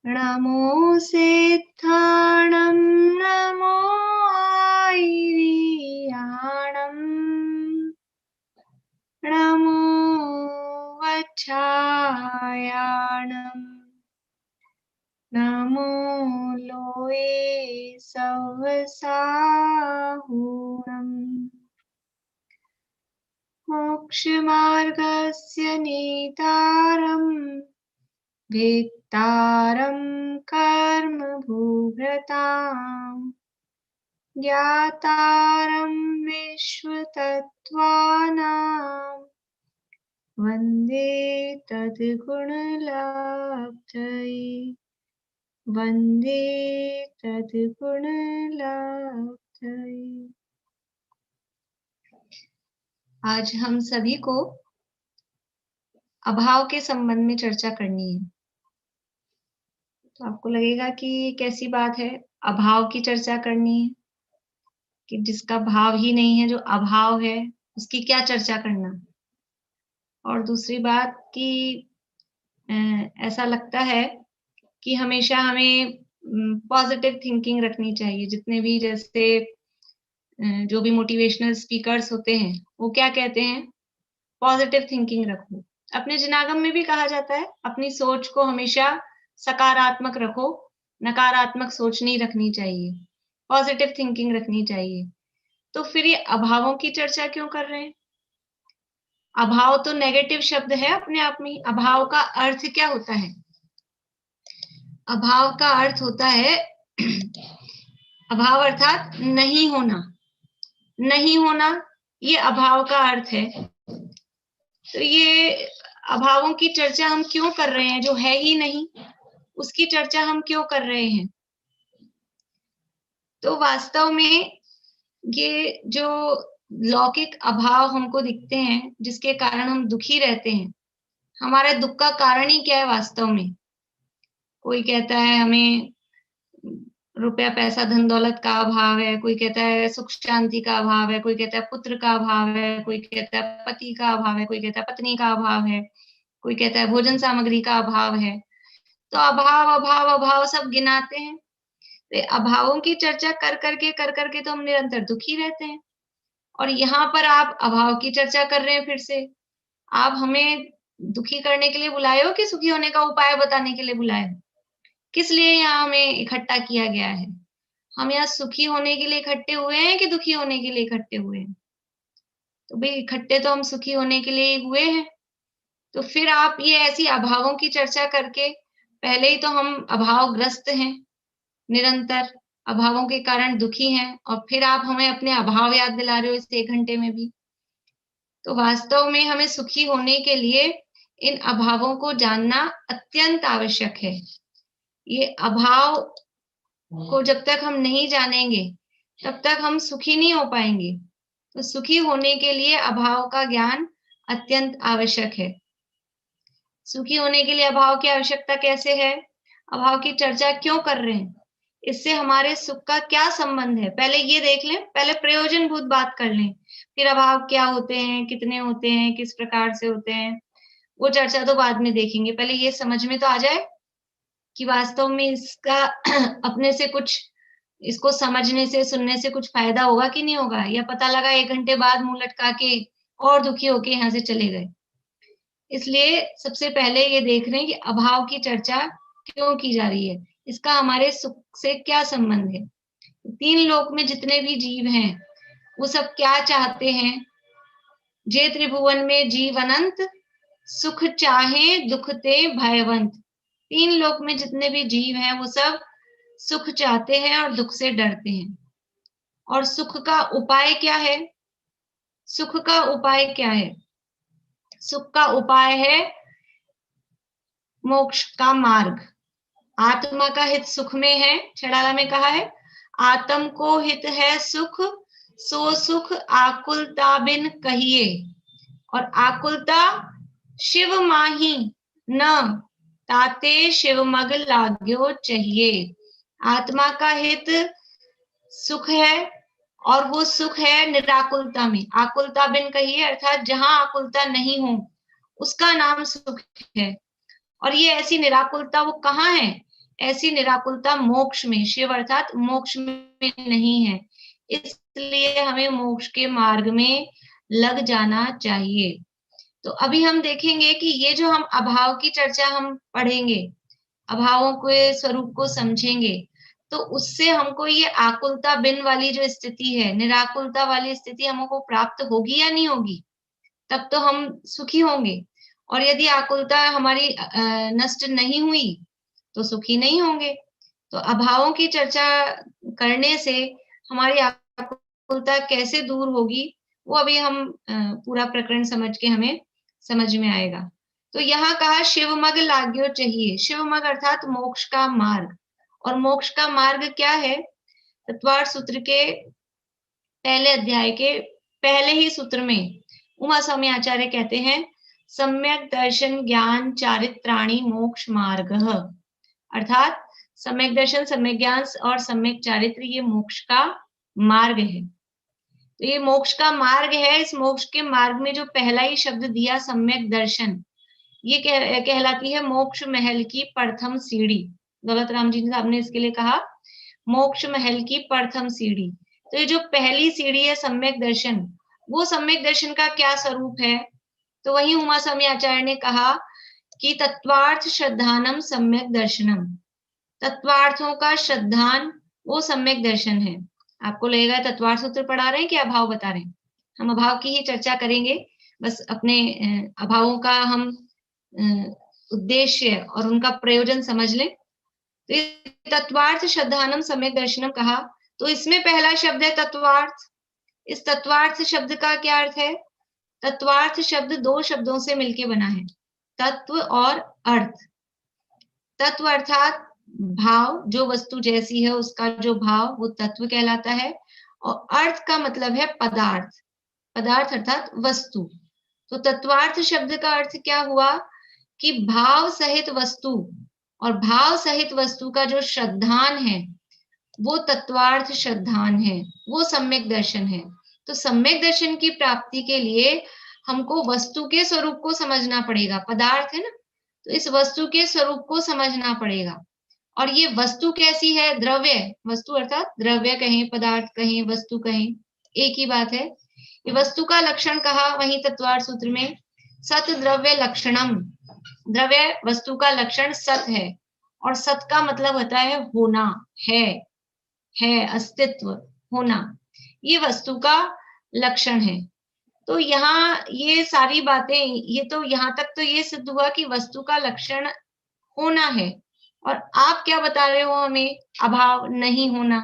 नमो सिद्धाणं नमो आयर्याणं नमो वच्छायाणं नमो लोये सवसाहूणम् मोक्षमार्गस्य नेतारं वेत्तारं कर्मभूभृताम् ज्ञातारं विश्वतत्त्वानां वन्दे तद्गुणलब्धये वन्दे तद्गुणलब्धये। आज हम सभी को अभाव के संबंध में चर्चा करनी है। तो आपको लगेगा कि कैसी बात है, अभाव की चर्चा करनी है, कि जिसका भाव ही नहीं है, जो अभाव है, उसकी क्या चर्चा करना। और दूसरी बात कि ऐसा लगता है कि हमेशा हमें पॉजिटिव थिंकिंग रखनी चाहिए। जितने भी जैसे जो भी मोटिवेशनल स्पीकर्स होते हैं, वो क्या कहते हैं, पॉजिटिव थिंकिंग रखो। अपने जिनागम में भी कहा जाता है, अपनी सोच को हमेशा सकारात्मक रखो, नकारात्मक सोच नहीं रखनी चाहिए, पॉजिटिव थिंकिंग रखनी चाहिए। तो फिर ये अभावों की चर्चा क्यों कर रहे हैं? अभाव तो नेगेटिव शब्द है अपने आप में। अभाव का अर्थ क्या होता है? अभाव का अर्थ होता है अभाव अर्थात नहीं होना। नहीं होना, ये अभाव का अर्थ है। तो ये अभावों की चर्चा हम क्यों कर रहे हैं? जो है ही नहीं, उसकी चर्चा हम क्यों कर रहे हैं? तो वास्तव में ये जो लौकिक अभाव हमको दिखते हैं, जिसके कारण हम दुखी रहते हैं, हमारे दुख का कारण ही क्या है वास्तव में? कोई कहता है हमें रुपया पैसा धन दौलत का अभाव है, कोई कहता है सुख शांति का अभाव है, कोई कहता है पुत्र का अभाव है, कोई कहता है पति का अभाव है, कोई कहता है पत्नी का अभाव है, कोई कहता है भोजन सामग्री का अभाव है। तो अभाव अभाव अभाव सब गिनाते हैं। तो अभावों की चर्चा कर करके तो हम निरंतर दुखी रहते हैं। और यहाँ पर आप अभाव की चर्चा कर रहे हैं फिर से। आप हमें दुखी करने के लिए बुलाए हो कि सुखी होने का उपाय बताने के लिए बुलाए हो? किस लिए यहाँ हमें इकट्ठा किया गया है? हम यहाँ सुखी होने के लिए इकट्ठे हुए हैं कि दुखी होने के लिए इकट्ठे हुए हैं? तो भाई इकट्ठे तो हम सुखी होने के लिए हुए हैं। तो फिर आप ये ऐसी अभावों की चर्चा करके, पहले ही तो हम अभावग्रस्त हैं, निरंतर अभावों के कारण दुखी हैं, और फिर आप हमें अपने अभाव याद दिला रहे हो इस 1 घंटे में भी। तो वास्तव में हमें सुखी होने के लिए इन अभावों को जानना अत्यंत आवश्यक है। ये अभाव को जब तक हम नहीं जानेंगे, तब तक हम सुखी नहीं हो पाएंगे। तो सुखी होने के लिए अभाव का ज्ञान अत्यंत आवश्यक है। सुखी होने के लिए अभाव की आवश्यकता कैसे है? अभाव की चर्चा क्यों कर रहे हैं? इससे हमारे सुख का क्या संबंध है? पहले ये देख लें, पहले प्रयोजनभूत बात कर लें, फिर अभाव क्या होते हैं, कितने होते हैं, किस प्रकार से होते हैं, वो चर्चा तो बाद में देखेंगे। पहले ये समझ में तो आ जाए कि वास्तव में इसका अपने से कुछ, इसको समझने से, सुनने से कुछ फायदा होगा कि नहीं होगा, या पता लगा 1 घंटे बाद मुंह लटका के और दुखी होके यहाँ से चले गए। इसलिए सबसे पहले ये देख रहे हैं कि अभाव की चर्चा क्यों की जा रही है, इसका हमारे सुख से क्या संबंध है। 3 लोक में जितने भी जीव हैं, वो सब क्या चाहते हैं? जे त्रिभुवन में जीव अनंत, सुख चाहे दुख ते भयवंत। 3 लोक में जितने भी जीव हैं, वो सब सुख चाहते हैं और दुख से डरते हैं। और सुख का उपाय क्या है? सुख का उपाय क्या है? सुख का उपाय है मोक्ष का मार्ग। आत्मा का हित सुख में है। छड़ाला में कहा है, आत्म को हित है सुख, सो सुख आकुलता बिन कहिए। और आकुलता शिव माही न, ताते शिव मग लाग्यो चाहिए। आत्मा का हित सुख है, और वो सुख है निराकुलता में। आकुलता बिन कहिए अर्थात जहां आकुलता नहीं हो, उसका नाम सुख है। और ये ऐसी निराकुलता वो कहाँ है? ऐसी निराकुलता मोक्ष में, शिव अर्थात मोक्ष में नहीं है, इसलिए हमें मोक्ष के मार्ग में लग जाना चाहिए। तो अभी हम देखेंगे कि ये जो हम अभाव की चर्चा हम पढ़ेंगे, अभावों के स्वरूप को समझेंगे, तो उससे हमको ये आकुलता बिन वाली जो स्थिति है, निराकुलता वाली स्थिति हमको प्राप्त होगी या नहीं होगी, तब तो हम सुखी होंगे। और यदि आकुलता हमारी नष्ट नहीं हुई तो सुखी नहीं होंगे। तो अभावों की चर्चा करने से हमारी आकुलता कैसे दूर होगी, वो अभी हम पूरा प्रकरण समझ के हमें समझ में आएगा। तो यहाँ कहा शिवमग लाग्यो चाहिए। शिवमग अर्थात मोक्ष का मार्ग। और मोक्ष का मार्ग क्या है? तत्वार्थ सूत्र के पहले अध्याय के पहले ही सूत्र में उमा स्वामी आचार्य कहते हैं, सम्यक दर्शन ज्ञान चारित्राणि मोक्ष मार्ग। अर्थात सम्यक दर्शन, सम्यक ज्ञान और सम्यक चारित्र ये मोक्ष का मार्ग है। तो ये मोक्ष का मार्ग है। इस मोक्ष के मार्ग में जो पहला ही शब्द दिया सम्यक दर्शन, ये कहलाती है मोक्ष महल की प्रथम सीढ़ी। दौलत राम जी साहब ने इसके लिए कहा मोक्ष महल की प्रथम सीढ़ी। तो ये जो पहली सीढ़ी है सम्यक दर्शन, वो सम्यक दर्शन का क्या स्वरूप है? तो वही उमा स्वामी आचार्य ने कहा कि तत्वार्थ श्रद्धानम सम्यक दर्शनम। तत्वार्थों का श्रद्धान वो सम्यक दर्शन है। आपको लगेगा तत्वार्थ सूत्र पढ़ा रहे हैं कि अभाव बता रहे हैं? हम अभाव की ही चर्चा करेंगे, बस अपने अभावों का हम उद्देश्य और उनका प्रयोजन समझ लें। तो तत्वार्थ श्रद्धानम सम्यक दर्शनम कहा, तो इसमें पहला शब्द है तत्वार्थ। इस तत्वार्थ शब्द का क्या अर्थ है? तत्वार्थ शब्द दो शब्दों से मिलके बना है, तत्व और अर्थ। तत्व अर्थात भाव, जो वस्तु जैसी है उसका जो भाव, वो तत्व कहलाता है। और अर्थ का मतलब है पदार्थ। पदार्थ अर्थात वस्तु। तो तत्वार्थ शब्द का अर्थ क्या हुआ कि भाव सहित वस्तु, और भाव सहित वस्तु का जो श्रद्धान है वो तत्वार्थ श्रद्धान है, वो सम्यक दर्शन है। तो सम्यक दर्शन की प्राप्ति के लिए हमको वस्तु के स्वरूप को समझना पड़ेगा। पदार्थ है ना, तो इस वस्तु के स्वरूप को समझना पड़ेगा। और ये वस्तु कैसी है? द्रव्य। वस्तु अर्थात द्रव्य कहें, पदार्थ कहें, वस्तु कहें, एक ही बात है। ये वस्तु का लक्षण कहा वहीं तत्वार्थ सूत्र में, सत द्रव्य लक्षणम। द्रव्य वस्तु का लक्षण सत है, और सत का मतलब होता है होना, है अस्तित्व, होना, ये वस्तु का लक्षण है। तो यहाँ ये सारी बातें, ये तो यहाँ तक तो ये सिद्ध हुआ कि वस्तु का लक्षण होना है, और आप क्या बता रहे हो हमें? अभाव नहीं होना।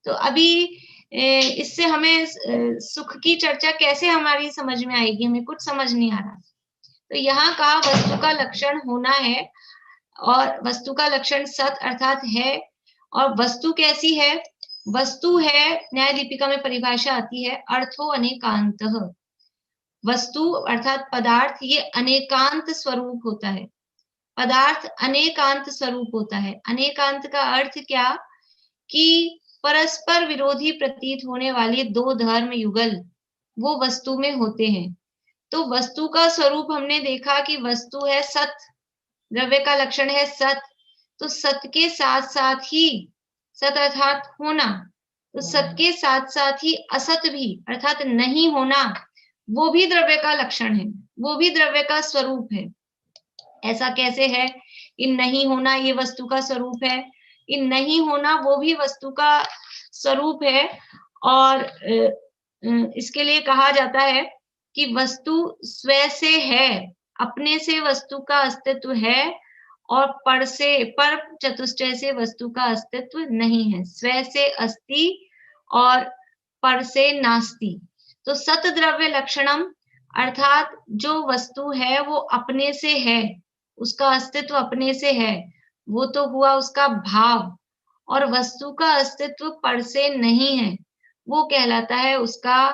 तो अभी इससे हमें सुख की चर्चा कैसे हमारी समझ में आएगी? हमें कुछ समझ नहीं आ रहा। तो यहाँ कहा वस्तु का लक्षण होना है, और वस्तु का लक्षण सत अर्थात है। और वस्तु कैसी है? वस्तु है, न्याय दीपिका में परिभाषा आती है, अर्थो अनेकांतः। वस्तु अर्थात पदार्थ ये अनेकांत स्वरूप होता है। पदार्थ अनेकांत स्वरूप होता है। अनेकांत का अर्थ क्या? कि परस्पर विरोधी प्रतीत होने वाले दो धर्म युगल वो वस्तु में होते हैं। तो वस्तु का स्वरूप हमने देखा कि वस्तु है सत, द्रव्य का लक्षण है सत। तो सत के साथ साथ ही, सत अर्थात होना, तो सत के साथ साथ ही असत भी अर्थात नहीं होना, वो भी द्रव्य का लक्षण है, वो भी द्रव्य का स्वरूप है। ऐसा कैसे है? इन नहीं होना ये वस्तु का स्वरूप है, इन नहीं होना वो भी वस्तु का स्वरूप है। और इसके लिए कहा जाता है कि वस्तु स्व से है, अपने से वस्तु का अस्तित्व है, और पर से, पर चतुष्टय से वस्तु का अस्तित्व नहीं है। स्व से अस्ति और पर से नास्ति। तो सत द्रव्य लक्षणम अर्थात जो वस्तु है वो अपने से है, उसका अस्तित्व अपने से है, वो तो हुआ उसका भाव। और वस्तु का अस्तित्व पर से नहीं है, वो कहलाता है उसका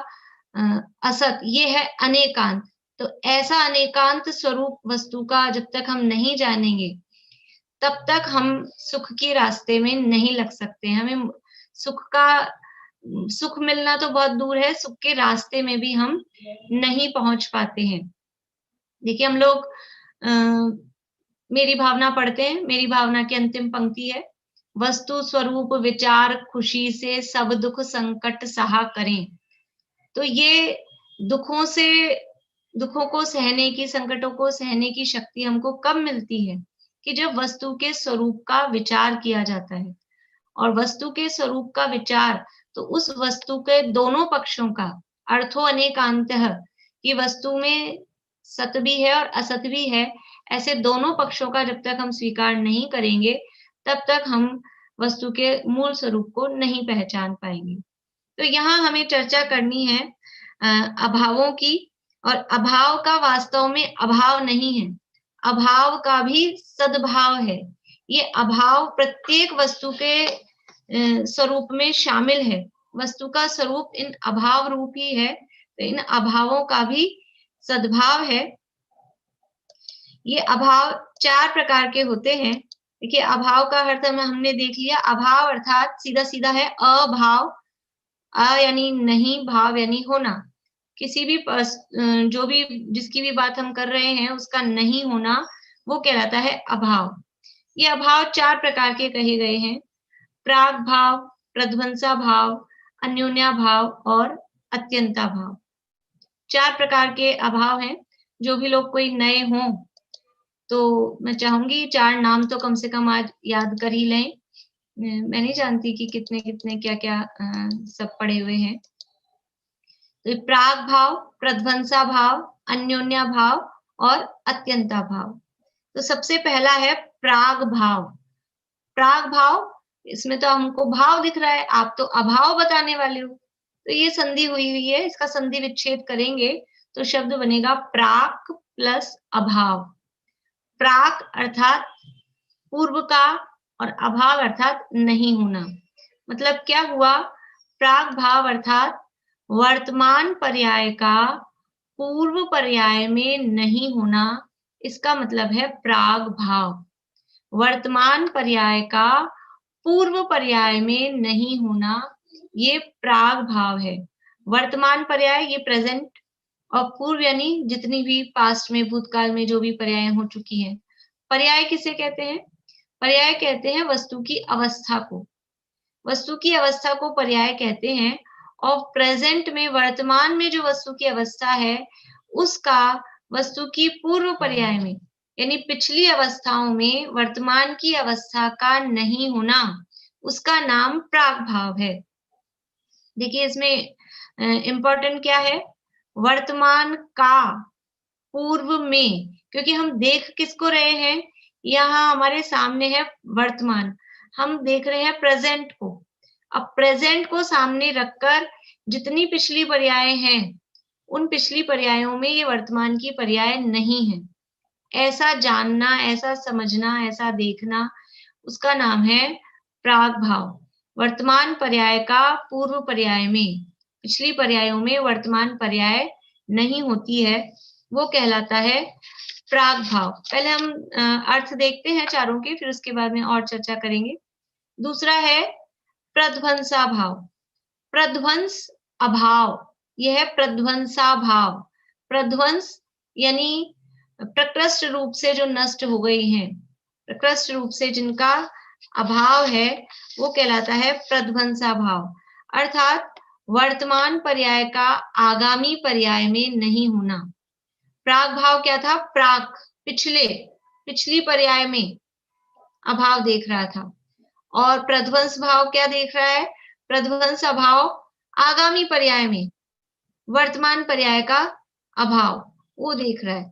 असत। ये है अनेकांत। तो ऐसा अनेकांत स्वरूप वस्तु का जब तक हम नहीं जानेंगे, तब तक हम सुख के रास्ते में नहीं लग सकते। हमें सुख मिलना तो बहुत दूर है, सुख के रास्ते में भी हम नहीं पहुंच पाते हैं। देखिए हम लोग मेरी भावना पढ़ते हैं। मेरी भावना की अंतिम पंक्ति है, वस्तु स्वरूप विचार खुशी से सब दुख संकट सहा करें। तो ये दुखों को सहने की, संकटों को सहने की शक्ति हमको कब मिलती है? कि जब वस्तु के स्वरूप का विचार किया जाता है। और वस्तु के स्वरूप का विचार, तो उस वस्तु के दोनों पक्षों का, अर्थो अनेकांतः, कि वस्तु में सत भी है और असत भी है, ऐसे दोनों पक्षों का जब तक हम स्वीकार नहीं करेंगे, तब तक हम वस्तु के मूल स्वरूप को नहीं पहचान पाएंगे। तो यहाँ हमें चर्चा करनी है अभावों की, और अभाव का वास्तव में अभाव नहीं है, अभाव का भी सद्भाव है। ये अभाव प्रत्येक वस्तु के स्वरूप में शामिल है। वस्तु का स्वरूप इन अभाव रूप ही है, तो इन अभावों का भी सद्भाव है। ये अभाव 4 प्रकार के होते हैं। देखिए, अभाव का अर्थ हमने देख लिया। अभाव अर्थात सीधा सीधा है अभाव, अ यानी नहीं, भाव यानी होना। किसी भी जो भी जिसकी भी बात हम कर रहे हैं उसका नहीं होना, वो कहलाता है अभाव। ये अभाव 4 प्रकार के कहे गए हैं, प्राग भाव, प्रध्वंसा भाव, अन्योन्या भाव और अत्यंता भाव। 4 प्रकार के अभाव हैं। जो भी लोग कोई नए हों, तो मैं चाहूंगी 4 नाम तो कम से कम आज याद कर ही लें। मैं नहीं जानती कि कितने क्या-क्या सब पढ़े हुए हैं। तो प्राग भाव, प्रध्वंसा भाव, अन्योन्या भाव और अत्यंता भाव। तो सबसे पहला है प्राग भाव। प्राग भाव, इसमें तो हमको भाव दिख रहा है, आप तो अभाव बताने वाले हो। तो ये संधि हुई है, इसका संधि विच्छेद करेंगे तो शब्द बनेगा प्राक प्लस अभाव। प्राक अर्थात पूर्व का और अभाव अर्थात नहीं होना। मतलब क्या हुआ? प्राग भाव अर्थात वर्तमान पर्याय का पूर्व पर्याय में नहीं होना, इसका मतलब है प्राग भाव। वर्तमान पर्याय का पूर्व पर्याय में नहीं होना, ये प्राग भाव है। वर्तमान पर्याय ये प्रेजेंट, और पूर्व यानी जितनी भी पास्ट में, भूतकाल में जो भी पर्याय हो चुकी हैं। पर्याय किसे कहते हैं? पर्याय कहते हैं वस्तु की अवस्था को। वस्तु की अवस्था को पर्याय कहते हैं। और प्रेजेंट में, वर्तमान में जो वस्तु की अवस्था है, उसका वस्तु की पूर्व पर्याय में यानी पिछली अवस्थाओं में वर्तमान की अवस्था का नहीं होना, उसका नाम प्राग भाव है। देखिए, इसमें इंपॉर्टेंट क्या है? वर्तमान का पूर्व में, क्योंकि हम देख किसको रहे हैं? यहाँ हमारे सामने है वर्तमान, हम देख रहे हैं प्रेजेंट को। अब प्रेजेंट को सामने रखकर जितनी पिछली पर्याय हैं, उन पिछली पर्यायों में ये वर्तमान की पर्याय नहीं है। ऐसा जानना, ऐसा समझना, ऐसा देखना, उसका नाम है प्राग भाव। वर्तमान पर्याय का पूर्व पर्याय में, पिछली पर्यायों में वर्तमान पर्याय नहीं होती है, वो कहलाता है प्राग भाव। पहले हम अर्थ देखते हैं चारों के, फिर उसके बाद में और चर्चा करेंगे। दूसरा है प्रध्वंसा भाव। प्रध्वंस अभाव, यह है प्रध्वंसा भाव। प्रध्वंस यानी प्रकृष्ट रूप से जो नष्ट हो गई हैं, प्रकृष्ट रूप से जिनका अभाव है, वो कहलाता है प्रध्वंसा भाव। अर्थात वर्तमान पर्याय का आगामी पर्याय में नहीं होना। प्राग भाव क्या था? प्राक, पिछली पर्याय में अभाव देख रहा था। और प्रध्वंस भाव क्या देख रहा है? प्रध्वंस अभाव आगामी पर्याय में वर्तमान पर्याय का अभाव, वो देख रहा है।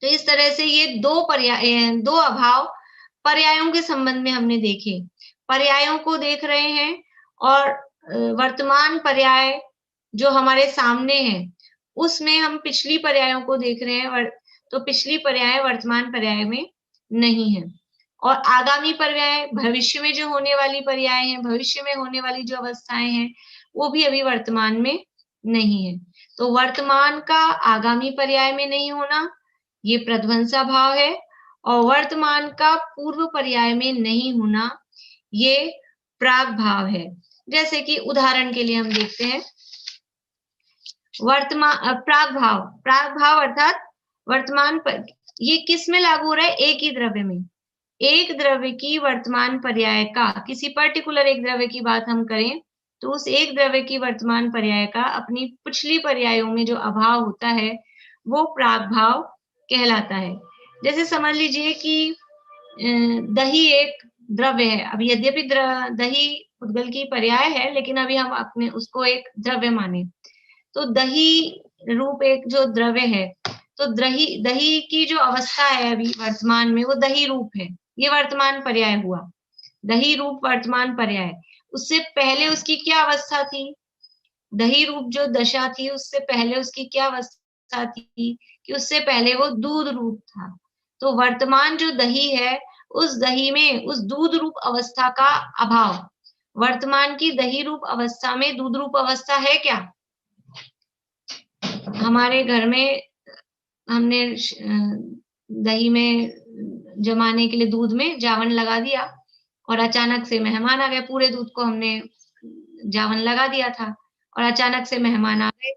तो इस तरह से ये दो अभाव पर्यायों के संबंध में हमने देखे। पर्यायों को देख रहे हैं, और वर्तमान पर्याय जो हमारे सामने है, उसमें हम पिछली पर्यायों को देख रहे हैं, तो पिछली पर्याय वर्तमान पर्याय में नहीं है। और आगामी पर्याय, भविष्य में जो होने वाली पर्याय है, भविष्य में होने वाली जो अवस्थाएं हैं, वो भी अभी वर्तमान में नहीं है। तो वर्तमान का आगामी पर्याय में नहीं होना, ये प्रध्वंसा भाव है। और वर्तमान का पूर्व पर्याय में नहीं होना, ये प्राग भाव है। जैसे कि उदाहरण के लिए हम देखते हैं, प्राग भाव अर्थात वर्तमान ये किस में लागू हो रहा है? एक ही द्रव्य में। एक द्रव्य की वर्तमान पर्याय का, किसी पर्टिकुलर एक द्रव्य की बात हम करें तो उस एक द्रव्य की वर्तमान पर्याय का अपनी पिछली पर्यायों में जो अभाव होता है वो प्रागभाव कहलाता है। जैसे समझ लीजिए कि दही एक द्रव्य है। अब यद्यपि दही उद्गल की पर्याय है, लेकिन अभी हम अपने उसको एक द्रव्य माने। तो दही रूप एक जो द्रव्य है, तो दही दही की जो अवस्था है अभी वर्तमान में वो दही रूप है। ये वर्तमान पर्याय हुआ, दही रूप वर्तमान पर्याय। उससे पहले उसकी क्या अवस्था थी? दही रूप जो दशा थी उससे पहले उसकी क्या अवस्था थी कि उससे पहले वो दूध रूप था। तो वर्तमान जो दही है उस दही में उस दूध रूप अवस्था का अभाव, वर्तमान की दही रूप अवस्था में दूध रूप अवस्था है क्या? हमारे घर में हमने दही में जमाने के लिए दूध में जावन लगा दिया और अचानक से मेहमान आ गए, पूरे दूध को हमने जावन लगा दिया था और अचानक से मेहमान आ गए,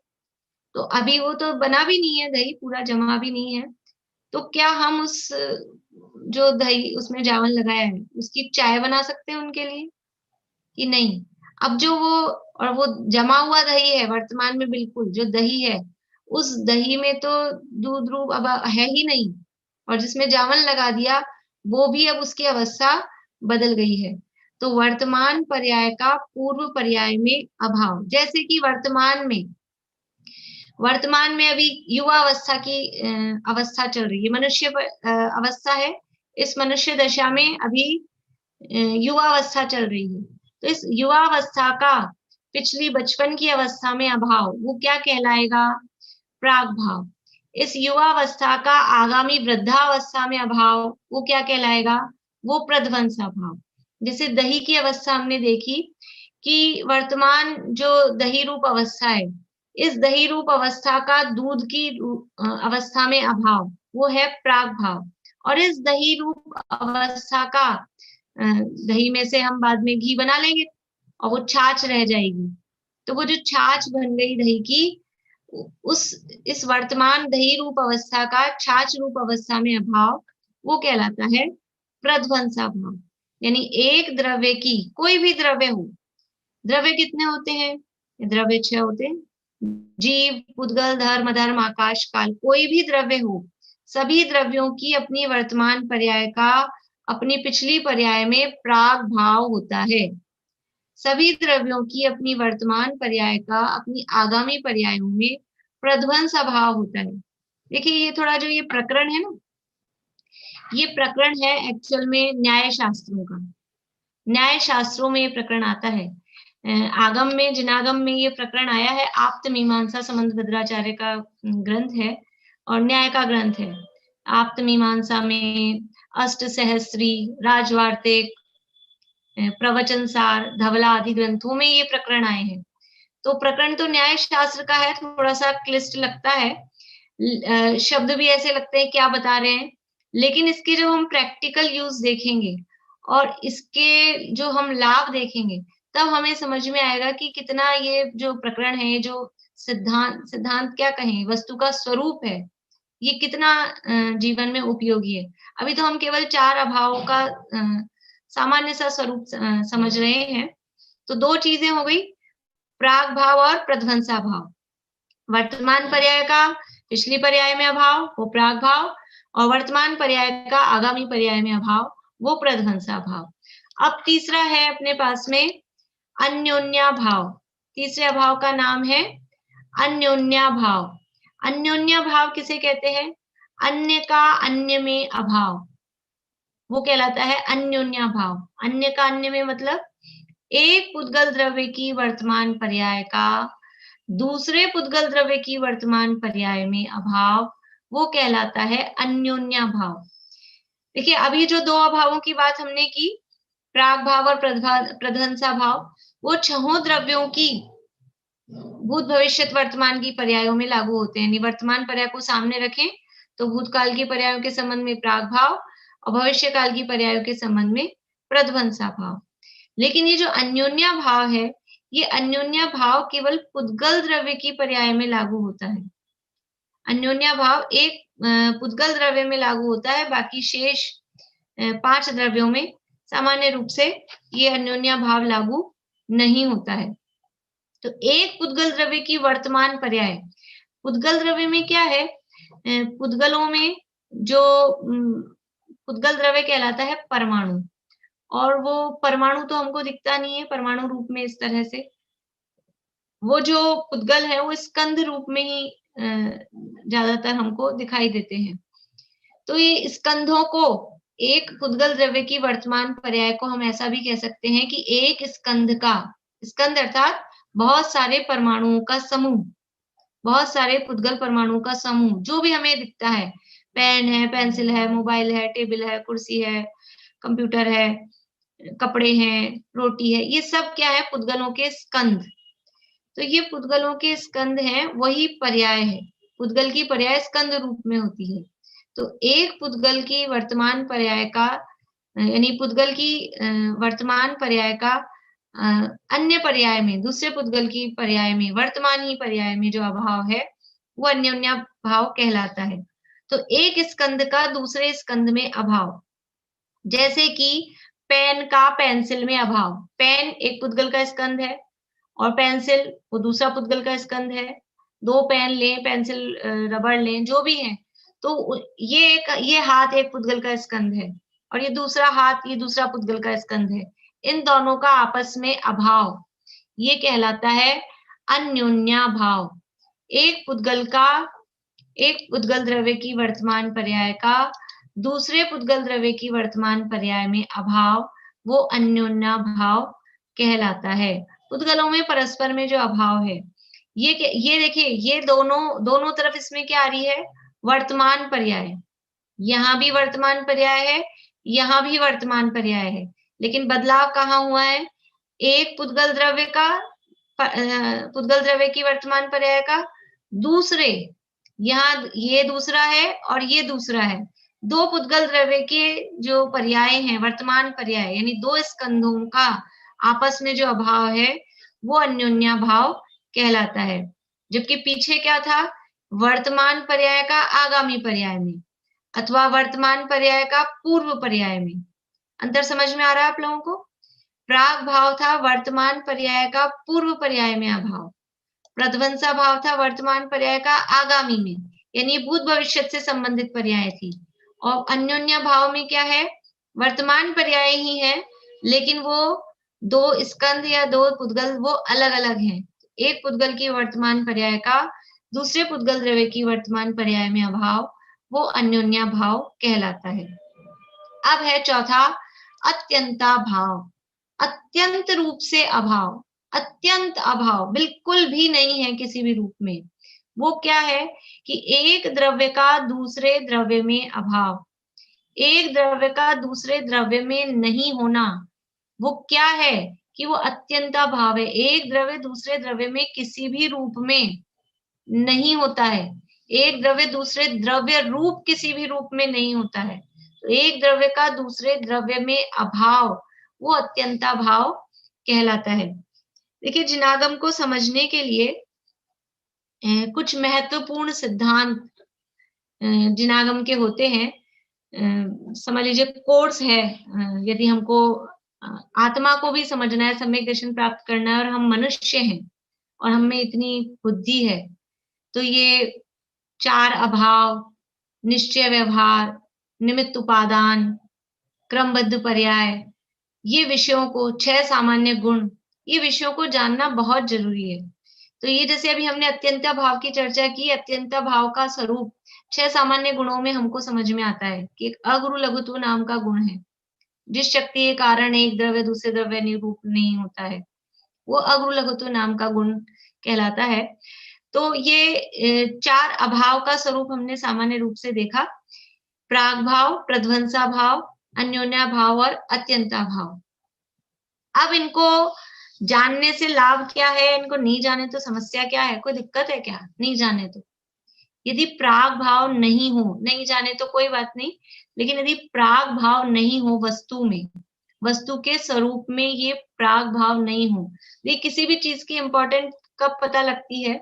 तो अभी वो तो बना भी नहीं है, दही पूरा जमा भी नहीं है। तो क्या हम उस जो दही उसमें जावन लगाया है उसकी चाय बना सकते हैं उनके लिए कि नहीं? अब जो वो और वो जमा हुआ दही है वर्तमान में, बिल्कुल जो दही है उस दही में तो दूध रूप अब है ही नहीं, और जिसमें जावन लगा दिया वो भी अब उसकी अवस्था बदल गई है। तो वर्तमान पर्याय का पूर्व पर्याय में अभाव, जैसे कि वर्तमान में अभी युवा अवस्था की अवस्था चल रही है, मनुष्य अवस्था है। इस मनुष्य दशा में अभी युवा अवस्था चल रही है। तो इस युवा अवस्था का पिछली बचपन की अवस्था में अभाव वो क्या कहलाएगा? प्राग भाव। इस युवा अवस्था का आगामी वृद्धावस्था में अभाव वो क्या कहलाएगा? वो प्रध्वंसा भाव। जैसे दही की अवस्था हमने देखी कि वर्तमान जो दही रूप अवस्था है, इस दही रूप अवस्था का दूध की अवस्था में अभाव वो है प्राग भाव। और इस दही रूप अवस्था का दही में से हम बाद में घी बना लेंगे और वो छाछ रह जाएगी। तो वो जो छाछ बन गई दही की, उस इस वर्तमान दही रूप अवस्था का छाछ रूप अवस्था में अभाव वो कहलाता है प्रध्वंसा भाव। यानी एक द्रव्य की, कोई भी द्रव्य हो, द्रव्य कितने होते हैं? द्रव्य 6 होते हैं। जीव, पुद्गल, धर्म, अधर्म, आकाश, काल, कोई भी द्रव्य हो, सभी द्रव्यों की अपनी वर्तमान पर्याय का अपनी पिछली पर्याय में प्राग भाव होता है। सभी द्रव्यों की अपनी वर्तमान पर्याय का अपनी आगामी पर्यायों में प्रध्वंस अभाव होता है। देखिए ये थोड़ा जो ये प्रकरण है ना, ये प्रकरण है एक्चुअल में न्याय शास्त्रों का। न्याय शास्त्रों में ये प्रकरण आता है। आगम में, जिनागम में ये प्रकरण आया है। आप्त मीमांसा संबंध भद्राचार्य का ग्रंथ है और न्याय का ग्रंथ है। आप्त मीमांसा में अष्ट सहस्त्री, राजवार्तिक, प्रवचन सार, धवला आदि ग्रंथों में ये प्रकरण आए हैं। तो प्रकरण तो न्याय शास्त्र का है, थोड़ा सा क्लिष्ट लगता है, शब्द भी ऐसे लगते हैं क्या बता रहे हैं, लेकिन इसके जो हम प्रैक्टिकल यूज देखेंगे और इसके जो हम लाभ देखेंगे तब हमें समझ में आएगा कि कितना ये जो प्रकरण है, जो सिद्धांत क्या कहें, वस्तु का स्वरूप है, ये कितना जीवन में उपयोगी है। अभी तो हम केवल 4 अभावों का सामान्य सा स्वरूप समझ रहे हैं। तो 2 चीजें हो गई, प्राग भाव और प्रध्वंसा भाव। वर्तमान पर्याय का पिछली पर्याय में अभाव वो प्राग भाव, और वर्तमान पर्याय का आगामी पर्याय में अभाव वो प्रध्वंसा भाव। अब तीसरा है अपने पास में अन्योन्या भाव। तीसरे अभाव का नाम है अन्योन्या भाव। अन्योन्या भाव किसे कहते हैं? अन्य का अन्य में अभाव वो कहलाता है अन्योन्या भाव। अन्य का अन्य में मतलब एक पुद्गल द्रव्य की वर्तमान पर्याय का दूसरे पुद्गल द्रव्य की वर्तमान पर्याय में अभाव वो कहलाता है अन्योन्या भाव। देखिए अभी जो 2 अभावों की बात हमने की, प्राग भाव और प्रध्वंसा भाव, वो 6 द्रव्यों की भूत भविष्यत वर्तमान की पर्यायों में लागू होते हैं। वर्तमान पर्याय को सामने रखें तो भूतकाल की पर्यायों के संबंध में प्राग भाव और भविष्य काल की पर्यायों के संबंध में प्रध्वंसा भाव। लेकिन ये जो अन्योन्या भाव है, ये अन्योन्या भाव केवल पुद्गल द्रव्य की पर्याय में लागू होता है। अन्योन्या भाव एक पुद्गल द्रव्य में लागू होता है, बाकी शेष 5 द्रव्यों में सामान्य रूप से ये अन्योन्याभाव लागू नहीं होता है। तो एक पुद्गल द्रव्य की वर्तमान पर्याय, पुद्गल द्रव्य में क्या है, पुद्गलों में जो पुद्गल द्रव्य कहलाता है परमाणु, और वो परमाणु तो हमको दिखता नहीं है परमाणु रूप में इस तरह से, वो जो पुद्गल है वो स्कंद रूप में ही ज्यादातर हमको दिखाई देते हैं। तो ये स्कंधों को, एक पुद्गल द्रव्य की वर्तमान पर्याय को हम ऐसा भी कह सकते हैं कि एक स्कंध का, स्कंध अर्थात बहुत सारे परमाणुओं का समूह, बहुत सारे पुद्गल परमाणुओं का समूह, जो भी हमें दिखता है, पेन है, पेंसिल है, मोबाइल है, टेबल है, कुर्सी है, कंप्यूटर है, कपड़े हैं, रोटी है, ये सब क्या है, पुद्गलों के स्कंध। तो ये पुद्गलों के स्कंध हैं, वही पर्याय है। पुद्गल की पर्याय स्कंद रूप में होती है। तो एक पुद्गल की वर्तमान पर्याय का, यानी पुद्गल की वर्तमान पर्याय का अन्य पर्याय में, दूसरे पुद्गल की पर्याय में, वर्तमान ही पर्याय में जो अभाव है वो अन्योन्याभाव कहलाता है। तो एक स्कंद का दूसरे स्कंद में अभाव, जैसे कि पेन का पेंसिल में अभाव, पेन एक पुद्गल का स्कंद है और पेंसिल वो दूसरा पुद्गल का स्कंध है। 2 पेन लें, पेंसिल रबड़ लें, जो भी है, तो ये हाथ एक पुद्गल का स्कंध है और ये दूसरा हाथ ये दूसरा पुद्गल का स्कंध है। इन दोनों का आपस में अभाव, ये कहलाता है अन्योन्याभाव। एक पुद्गल द्रव्य की वर्तमान पर्याय का दूसरे पुद्गल द्रव्य की वर्तमान पर्याय में अभाव, वो अन्योन्याभाव कहलाता है। पुद्गलों में परस्पर में जो अभाव है, ये देखिए, ये दोनों तरफ इसमें क्या आ रही है, वर्तमान पर्याय। यहाँ भी वर्तमान पर्याय है, यहाँ भी वर्तमान पर्याय है, लेकिन बदलाव कहाँ हुआ है, एक पुद्गल द्रव्य की वर्तमान पर्याय का दूसरे, यहाँ ये दूसरा है और ये दूसरा है, 2 पुद्गल द्रव्य के जो पर्याय हैं, वर्तमान पर्याय, यानी 2 स्कंधों का आपस में जो अभाव है वो अन्योन्याभाव कहलाता है। जबकि पीछे क्या था, वर्तमान पर्याय का आगामी पर्याय में अथवा वर्तमान पर्याय का पूर्व पर्याय में। अंतर समझ में आ रहा है आप लोगों को? प्राग भाव था वर्तमान पर्याय का पूर्व पर्याय में अभाव, प्रध्वंसा भाव था वर्तमान पर्याय का आगामी में, यानी भूत भविष्य से संबंधित पर्याय थी। और अन्योन्या भाव में क्या है, वर्तमान पर्याय ही है, लेकिन वो 2 स्कंध या 2 पुद्गल वो अलग अलग हैं। एक पुद्गल की वर्तमान पर्याय का दूसरे पुद्गल द्रव्य की वर्तमान पर्याय में अभाव, वो अन्योन्या भाव कहलाता है। अब है चौथा, अत्यंता भाव। अत्यंत रूप से अभाव, अत्यंत अभाव, बिल्कुल भी नहीं है किसी भी रूप में। वो क्या है कि एक द्रव्य का दूसरे द्रव्य में अभाव, एक द्रव्य का दूसरे द्रव्य में नहीं होना, वो क्या है कि वो अत्यंता भाव है। एक द्रव्य दूसरे द्रव्य में किसी भी रूप में नहीं होता है, एक द्रव्य दूसरे द्रव्य रूप किसी भी रूप में नहीं होता है। तो एक द्रव्य का दूसरे द्रव्य में अभाव, वो अत्यंता भाव कहलाता है। देखिए, जिनागम को समझने के लिए कुछ महत्वपूर्ण सिद्धांत जिनागम के होते हैं। समझ लीजिए कोर्स है, यदि हमको आत्मा को भी समझना है, सम्यक दर्शन प्राप्त करना है और हम मनुष्य हैं और हम में इतनी बुद्धि है, तो ये 4 अभाव, निश्चय व्यवहार, निमित्त उपादान, क्रमबद्ध पर्याय, ये विषयों को, 6 सामान्य गुण, ये विषयों को जानना बहुत जरूरी है। तो ये जैसे अभी हमने अत्यंता भाव की चर्चा की, अत्यंता भाव का स्वरूप 6 सामान्य गुणों में हमको समझ में आता है कि एक अगुरु लघुत्व नाम का गुण है। जिस शक्ति के कारण एक द्रव्य दूसरे द्रव्य निरूप नहीं होता है, वो अगुरु लघुत्व नाम का गुण कहलाता है। तो ये 4 अभाव का स्वरूप हमने सामान्य रूप से देखा, प्राग भाव, प्रध्वंसा भाव, अन्योन्या भाव और अत्यंता भाव। अब इनको जानने से लाभ क्या है, इनको नहीं जाने तो समस्या क्या है, कोई दिक्कत है क्या नहीं जाने तो? यदि प्राग भाव नहीं हो, नहीं जाने तो कोई बात नहीं, लेकिन यदि प्राग भाव नहीं हो वस्तु में, वस्तु के स्वरूप में ये प्राग भाव नहीं हो, ये किसी भी चीज की इंपॉर्टेंट कब पता लगती है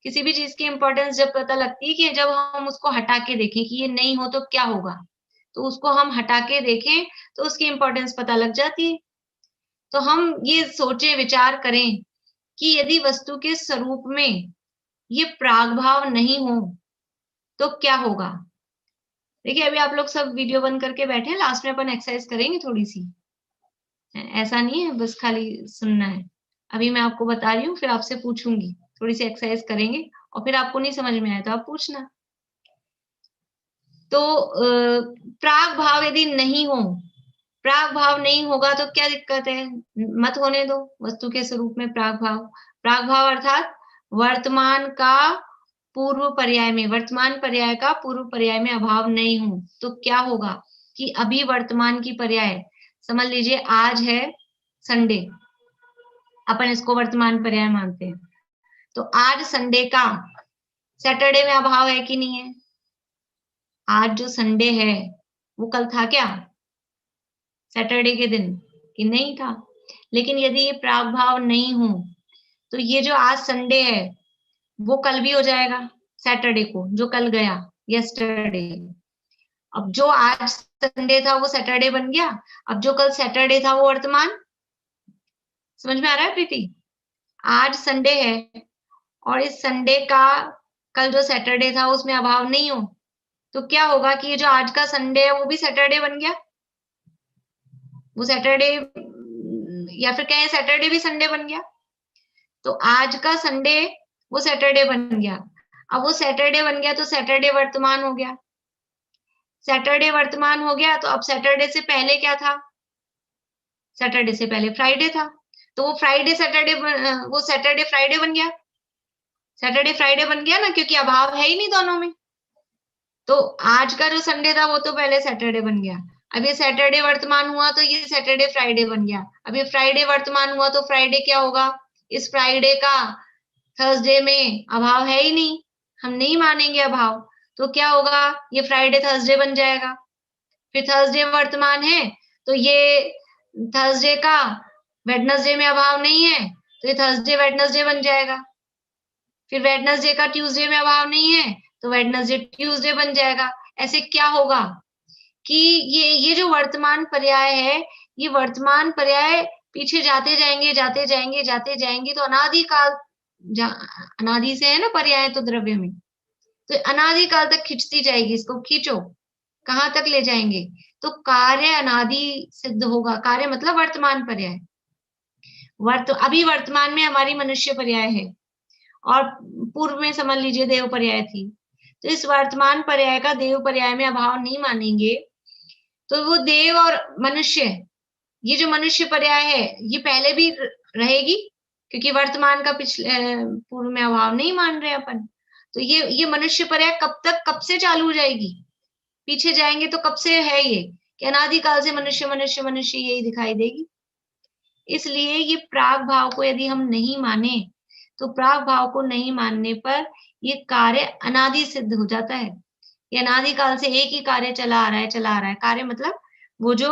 किसी भी चीज की इंपॉर्टेंस जब पता लगती है कि जब हम उसको हटा के देखें कि ये नहीं हो तो क्या होगा, तो उसको हम हटा के देखें तो उसकी इंपॉर्टेंस पता लग जाती है। तो हम ये सोचें, विचार करें कि यदि वस्तु के स्वरूप में ये प्रागभाव नहीं हो तो क्या होगा। देखिए अभी आप लोग सब वीडियो बंद करके बैठे हैं, लास्ट में अपन एक्सरसाइज करेंगे थोड़ी सी। ऐसा नहीं है बस खाली सुनना है। अभी मैं आपको बता रही हूँ, फिर आपसे पूछूंगी, थोड़ी सी एक्सरसाइज करेंगे और फिर आपको नहीं समझ में आए तो आप पूछना। तो प्राग भाव यदि नहीं हो, प्राग भाव नहीं होगा तो क्या दिक्कत है, मत होने दो वस्तु के स्वरूप में प्राग भाव। प्राग भाव अर्थात वर्तमान का पूर्व पर्याय में, वर्तमान पर्याय का पूर्व पर्याय में अभाव नहीं हो तो क्या होगा कि अभी वर्तमान की पर्याय, समझ लीजिए आज है संडे, अपन इसको वर्तमान पर्याय मानते हैं, तो आज संडे का सैटरडे में अभाव है कि नहीं है। आज जो संडे है वो कल था क्या, सैटरडे के दिन, कि नहीं था। लेकिन यदि ये प्राग भाव नहीं हो तो ये जो आज संडे है वो कल भी हो जाएगा, सैटरडे को जो कल गया, यस्टरडे। अब जो आज संडे था वो सैटरडे बन गया, अब जो कल सैटरडे था वो वर्तमान। समझ में आ रहा है प्रीति। आज संडे है और इस संडे का कल जो सैटरडे था उसमें अभाव नहीं हो तो क्या होगा कि ये जो आज का संडे है वो भी सैटरडे बन गया, वो सैटरडे, या फिर कहें सैटरडे भी संडे बन गया। तो आज का संडे वो सैटरडे बन गया, अब वो सैटरडे बन गया तो सैटरडे वर्तमान हो गया, सैटरडे वर्तमान हो गया तो अब सैटरडे से पहले क्या था, सैटरडे से पहले फ्राइडे था, तो वो फ्राइडे सैटरडे, वो सैटरडे फ्राइडे बन गया, सैटरडे फ्राइडे बन गया ना, क्योंकि अभाव है ही नहीं दोनों में। तो आज का जो संडे था वो तो पहले सैटरडे बन गया, अब ये सैटरडे वर्तमान हुआ तो ये सैटरडे फ्राइडे बन गया, अब ये फ्राइडे वर्तमान हुआ तो फ्राइडे क्या होगा, इस फ्राइडे का थर्सडे में अभाव है ही नहीं, हम नहीं मानेंगे अभाव, तो क्या होगा, ये फ्राइडे थर्सडे बन जाएगा। फिर थर्सडे वर्तमान है तो ये थर्सडे का वेडनेसडे में अभाव नहीं है तो ये थर्सडे वेडनेसडे बन जाएगा। फिर वेडनेसडे का ट्यूसडे में अभाव नहीं है तो वेडनेसडे ट्यूसडे बन जाएगा। ऐसे क्या होगा कि ये जो वर्तमान पर्याय है, ये वर्तमान पर्याय पीछे जाते जाएंगे जाते जाएंगे जाते जाएंगे, तो अनादि काल, अनादि से है ना पर्याय तो द्रव्य में, तो अनादि काल तक खिंचती जाएगी, इसको खींचो कहां तक ले जाएंगे, तो कार्य अनादि सिद्ध होगा। कार्य मतलब वर्तमान पर्याय, अभी वर्तमान में हमारी मनुष्य पर्याय है और पूर्व में समझ लीजिए देव पर्याय थी, तो इस वर्तमान पर्याय का देव पर्याय में अभाव नहीं मानेंगे तो वो देव और मनुष्य, ये जो मनुष्य पर्याय है ये पहले भी रहेगी, क्योंकि वर्तमान का पिछले पूर्व में अभाव नहीं मान रहे अपन, तो ये मनुष्य पर्याय कब तक, कब से चालू हो जाएगी, पीछे जाएंगे तो कब से है ये कि अनादिकाल से मनुष्य मनुष्य मनुष्य यही दिखाई देगी। इसलिए ये प्राग भाव को यदि हम नहीं माने तो प्राग भाव को नहीं मानने पर ये कार्य अनादि सिद्ध हो जाता है, ये अनादिकाल से एक ही कार्य चला आ रहा है, चला आ रहा है। कार्य मतलब वो जो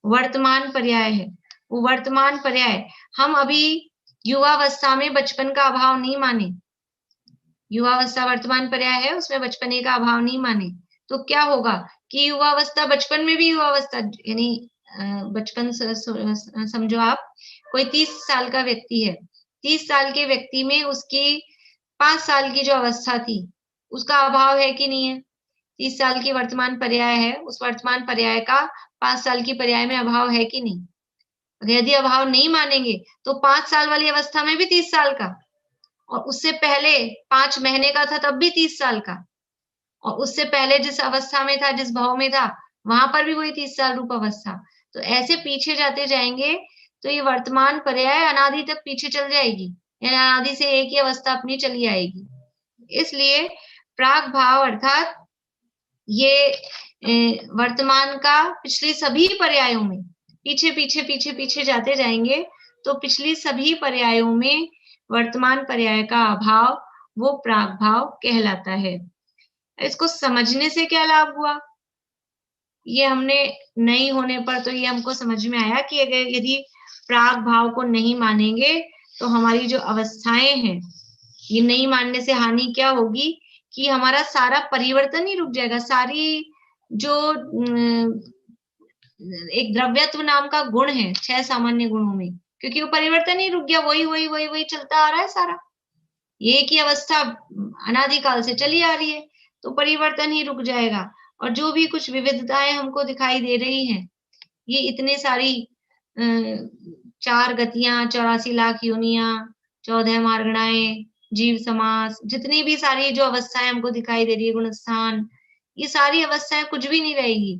वर्तमान पर्याय है, वो वर्तमान पर्याय हम अभी युवावस्था में बचपन का अभाव नहीं माने, युवावस्था वर्तमान पर्याय है उसमें बचपने का अभाव नहीं माने, तो क्या होगा कि युवावस्था, बचपन में भी युवावस्था यानी बचपन समझो आप, कोई 30 साल का व्यक्ति है, 30 साल के व्यक्ति में उसकी 5 साल की जो अवस्था थी उसका अभाव है कि नहीं है, 30 साल की वर्तमान पर्याय है, उस वर्तमान पर्याय का 5 साल की पर्याय में अभाव है कि नहीं। यदि अभाव नहीं मानेंगे तो 5 साल वाली अवस्था में भी 30 साल का, और उससे पहले 5 महीने का था तब भी 30 साल का, और उससे पहले जिस अवस्था में था, जिस भाव में था, वहां पर भी वही 30 साल रूप अवस्था। तो ऐसे पीछे जाते जाएंगे तो ये वर्तमान पर्याय अनादि तक पीछे चल जाएगी, यानी अनादि से एक ही अवस्था अपनी चली आएगी। इसलिए प्राग भाव अर्थात ये वर्तमान का पिछले सभी पर्यायों में पीछे पीछे पीछे पीछे जाते जाएंगे तो पिछली सभी पर्यायों में वर्तमान पर्याय का अभाव वो प्राग भाव कहलाता है। इसको समझने से क्या लाभ हुआ, ये हमने नहीं होने पर तो ये हमको समझ में आया कि यदि प्राग भाव को नहीं मानेंगे तो हमारी जो अवस्थाएं हैं ये नहीं मानने से हानि क्या होगी कि हमारा सारा परिवर्तन ही रुक जाएगा। सारी जो एक द्रव्यत्व नाम का गुण है 6 सामान्य गुणों में, क्योंकि वो परिवर्तन ही रुक गया, वही चलता आ रहा है सारा। एक ही अवस्था अनादिकाल से चली आ रही है, तो परिवर्तन ही रुक जाएगा। और जो भी कुछ विविधताएँ हमको दिखाई दे रही हैं, ये इतने सारी 4 गतियाँ, 84 लाख योनियाँ, 14 मार्गणाएँ, जीव समास, जितनी भी सारी जो अवस्थाएँ हमको दिखाई दे रही है, गुणस्थान, ये सारी अवस्थाएँ कुछ भी नहीं रहेगी,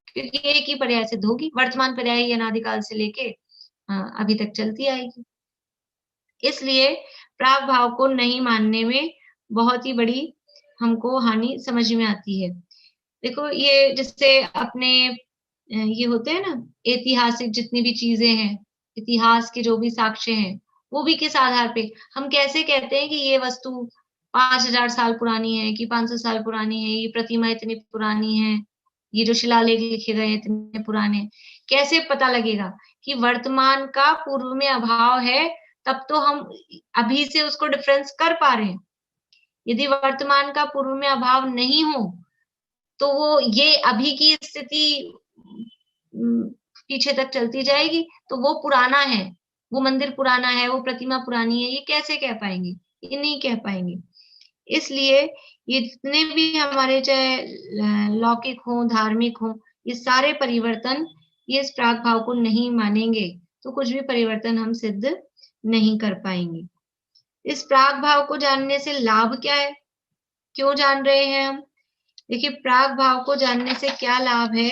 क्योंकि एक ही पर्याय सिद्ध होगी। वर्तमान पर्याय ही अनादिकाल से लेके अभी तक चलती आएगी। इसलिए प्राग भाव को नहीं मानने में बहुत ही बड़ी हमको हानि समझ में आती है। देखो ये जैसे अपने ये होते हैं ना ऐतिहासिक जितनी भी चीज़ें हैं, इतिहास के जो भी साक्ष्य हैं, वो भी किस आधार पे हम कैसे कहते हैं कि ये वस्तु 5000 साल पुरानी है कि 500 साल पुरानी है, ये प्रतिमा इतनी पुरानी है, ये जो शिलालेख लिखे गए हैं इतने पुराने। कैसे पता लगेगा कि वर्तमान का पूर्व में अभाव है, तब तो हम अभी से उसको डिफरेंस कर पा रहे हैं। यदि वर्तमान का पूर्व में अभाव नहीं हो, तो वो ये अभी की स्थिति पीछे तक चलती जाएगी, तो वो पुराना है, वो मंदिर पुराना है, वो प्रतिमा पुरानी है, ये कैसे कह पाएँगे? ये नहीं कह पाएँगे। इसलिए ये जितने भी हमारे चाहे लौकिक हों, धार्मिक हों, ये सारे परिवर्तन ये इस प्राग भाव को नहीं मानेंगे, तो कुछ भी परिवर्तन हम सिद्ध नहीं कर पाएँगे। इस प्राग भाव को जानने से लाभ क्या है? क्यों जान रहे हैं हम? देखिए प्राग भाव को जानने से क्या लाभ है